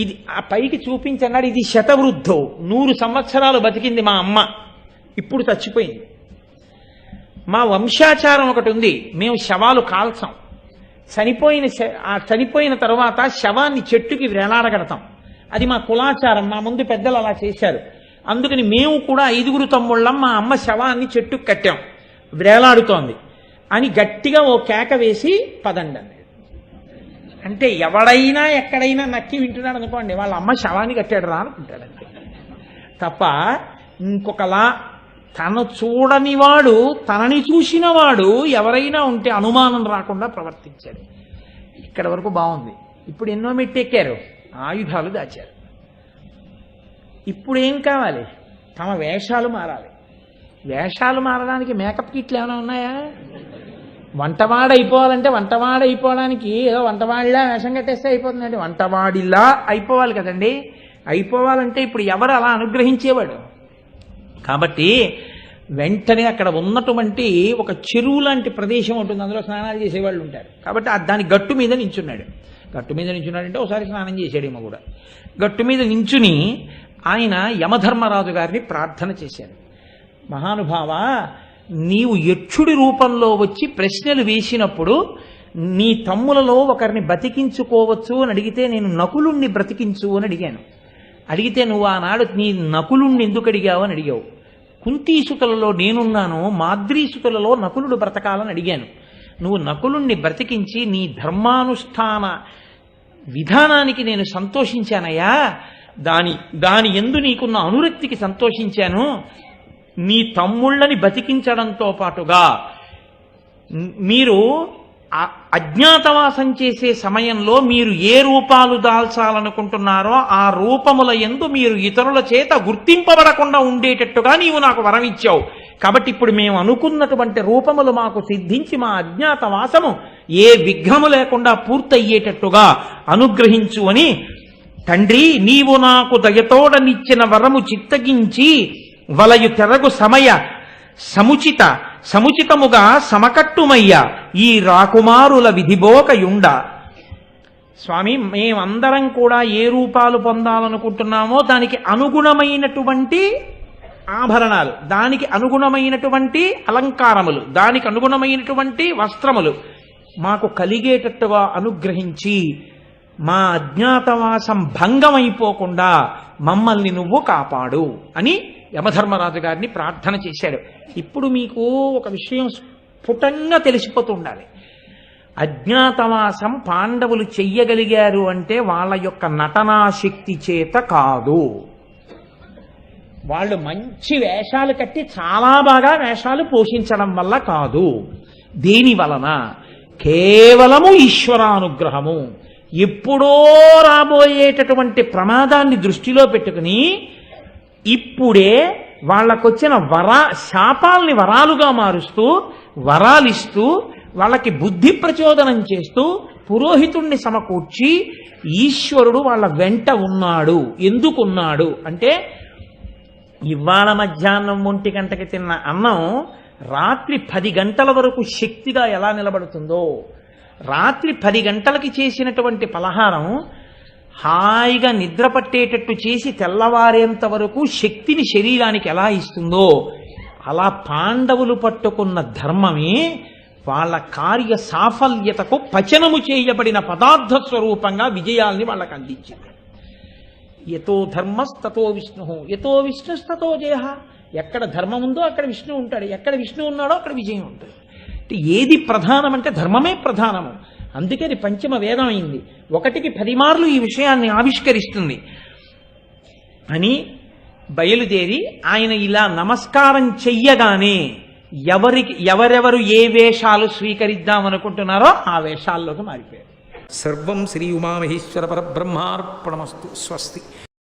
ఇది ఆ పైకి చూపించన్నాడు. ఇది శతవృద్ధో, 100 సంవత్సరాలు బతికింది మా అమ్మ, ఇప్పుడు చచ్చిపోయింది. మా వంశాచారం ఒకటి ఉంది, మేము శవాలు కాల్చాం. చనిపోయిన తర్వాత శవాన్ని చెట్టుకి వేలాడగడతాం. అది మా కులాచారం, మా ముందు పెద్దలు అలా చేశారు. అందుకని మేము కూడా 5 తమ్ముళ్ళం మా అమ్మ శవాన్ని చెట్టుకు కట్టాం, వేలాడుతోంది అని గట్టిగా ఓ కేక వేసి పదండి అన్నాడు. అంటే ఎవడైనా ఎక్కడైనా నక్కి వింటున్నాడు అనుకోండి, వాళ్ళ అమ్మ శవాన్ని కట్టాడు రా అనుకుంటాడు అంతే తప్ప ఇంకొకలా తను చూడని వాడు, తనని చూసిన వాడు ఎవరైనా ఉంటే అనుమానం రాకుండా ప్రవర్తించాడు. ఇక్కడ వరకు బాగుంది. ఇప్పుడు ఎన్నో మెట్టెక్కారు, ఆయుధాలు దాచారు. ఇప్పుడు ఏం కావాలి? తమ వేషాలు మారాలి. వేషాలు మారడానికి మేకప్ కిట్లు ఏమైనా ఉన్నాయా? వంటవాడు అయిపోవాలంటే వంటవాడు అయిపోవడానికి ఏదో వంటవాడిలా వేషం కట్టేస్తే అయిపోతుందండి. వంటవాడిలా అయిపోవాలి కదండి. అయిపోవాలంటే ఇప్పుడు ఎవరు అలా అనుగ్రహించేవాడు? కాబట్టి వెంటనే అక్కడ ఉన్నటువంటి ఒక చెరువు లాంటి ప్రదేశం ఉంటుంది, అందులో స్నానాలు చేసేవాళ్ళు ఉంటారు. కాబట్టి దాని గట్టు మీద నించున్నాడు. గట్టు మీద నించున్నాడంటే ఒకసారి స్నానం చేశాడేమో కూడా. గట్టు మీద నించుని ఆయన యమధర్మరాజు గారిని ప్రార్థన చేశారు. మహానుభావ, నీవు యక్షుడి రూపంలో వచ్చి ప్రశ్నలు వేసినప్పుడు నీ తమ్ములలో ఒకరిని బతికించుకోవచ్చు అని అడిగితే నేను నకులుణ్ణి బ్రతికించు అని అడిగాను. అడిగితే నువ్వు ఆనాడు నీ నకులుణ్ణి ఎందుకు అడిగావు అని అడిగావు. కుంతీసుతులలో నేనున్నాను, మాద్రీసుతులలో నకులుడు బ్రతకాలని అడిగాను. నువ్వు నకులుణ్ణి బ్రతికించి నీ ధర్మానుష్ఠాన విధానానికి నేను సంతోషించానయ్యా. దాని యందు నీకున్న అనురక్తికి సంతోషించాను. నీ తమ్ముళ్ళని బతికించడంతో పాటుగా మీరు అజ్ఞాతవాసం చేసే సమయంలో మీరు ఏ రూపాలు దాల్చాలనుకుంటున్నారో ఆ రూపముల యందు మీరు ఇతరుల చేత గుర్తింపబడకుండా ఉండేటట్టుగా నీవు నాకు వరం ఇచ్చావు. కాబట్టి ఇప్పుడు మేము అనుకున్నటువంటి రూపములు మాకు సిద్ధించి మా అజ్ఞాతవాసము ఏ విఘ్నము లేకుండా పూర్తయ్యేటట్టుగా అనుగ్రహించు అని, తండ్రి నీవు నాకు దయతోడనిచ్చిన వరము చిత్తగించి వలయు తెరగు సముచితముగా సమకట్టుమయ్య ఈ రాకుమారుల విధిబోకయుండ. స్వామి, మేమందరం కూడా ఏ రూపాలు పొందాలనుకుంటున్నామో దానికి అనుగుణమైనటువంటి ఆభరణాలు, దానికి అనుగుణమైనటువంటి అలంకారములు, దానికి అనుగుణమైనటువంటి వస్త్రములు మాకు కలిగేటట్టుగా అనుగ్రహించి మా అజ్ఞాతవాసం భంగమైపోకుండా మమ్మల్ని నువ్వు కాపాడు అని యమధర్మరాజు గారిని ప్రార్థన చేశాడు. ఇప్పుడు మీకు ఒక విషయం స్ఫుటంగా తెలిసిపోతుండాలి. అజ్ఞాతవాసం పాండవులు చెయ్యగలిగారు అంటే వాళ్ళ యొక్క నటనా శక్తి చేత కాదు. వాళ్ళు మంచి వేషాలు కట్టి చాలా బాగా వేషాలు పోషించడం వల్ల కాదు. దేని వలన? కేవలము ఈశ్వరానుగ్రహము. ఎప్పుడో రాబోయేటటువంటి ప్రమాదాన్ని దృష్టిలో పెట్టుకుని ఇప్పుడే వాళ్ళకొచ్చిన శాపాల్ని వరాలుగా మారుస్తూ, వరాలిస్తూ, వాళ్ళకి బుద్ధి ప్రచోదనం చేస్తూ, పురోహితుణ్ణి సమకూర్చి ఈశ్వరుడు వాళ్ళ వెంట ఉన్నాడు. ఎందుకున్నాడు అంటే, ఇవాళ మధ్యాహ్నం 1 గంటకి తిన్న అన్నం రాత్రి 10 గంటల వరకు శక్తిగా ఎలా నిలబడుతుందో, రాత్రి 10 గంటలకి చేసినటువంటి పలహారం హాయిగా నిద్ర పట్టేటట్టు చేసి తెల్లవారేంత వరకు శక్తిని శరీరానికి ఎలా ఇస్తుందో, అలా పాండవులు పట్టుకున్న ధర్మమే వాళ్ళ కార్య సాఫల్యతకు పచనము చేయబడిన పదార్థ స్వరూపంగా విజయాల్ని వాళ్ళకి అందించింది. యతో ధర్మస్తతో విష్ణు, యతో విష్ణుస్తతో జయ. ఎక్కడ ధర్మం ఉందో అక్కడ విష్ణు ఉంటాడు, ఎక్కడ విష్ణు ఉన్నాడో అక్కడ విజయం ఉంటుంది. ఏది ప్రధానం అంటే ధర్మమే ప్రధానము. అందుకే అది పంచమ వేదం అయింది. 1కి 10 మార్లు ఈ విషయాన్ని ఆవిష్కరిస్తుంది అని బయలుదేరి ఆయన ఇలా నమస్కారం చెయ్యగానే ఎవరెవరు ఏ వేషాలు స్వీకరిద్దామనుకుంటున్నారో ఆ వేషాల్లోకి మారిపోయారు. సర్వం శ్రీ ఉమామహేశ్వర పరబ్రహ్మార్పణమస్తు. స్వస్తి.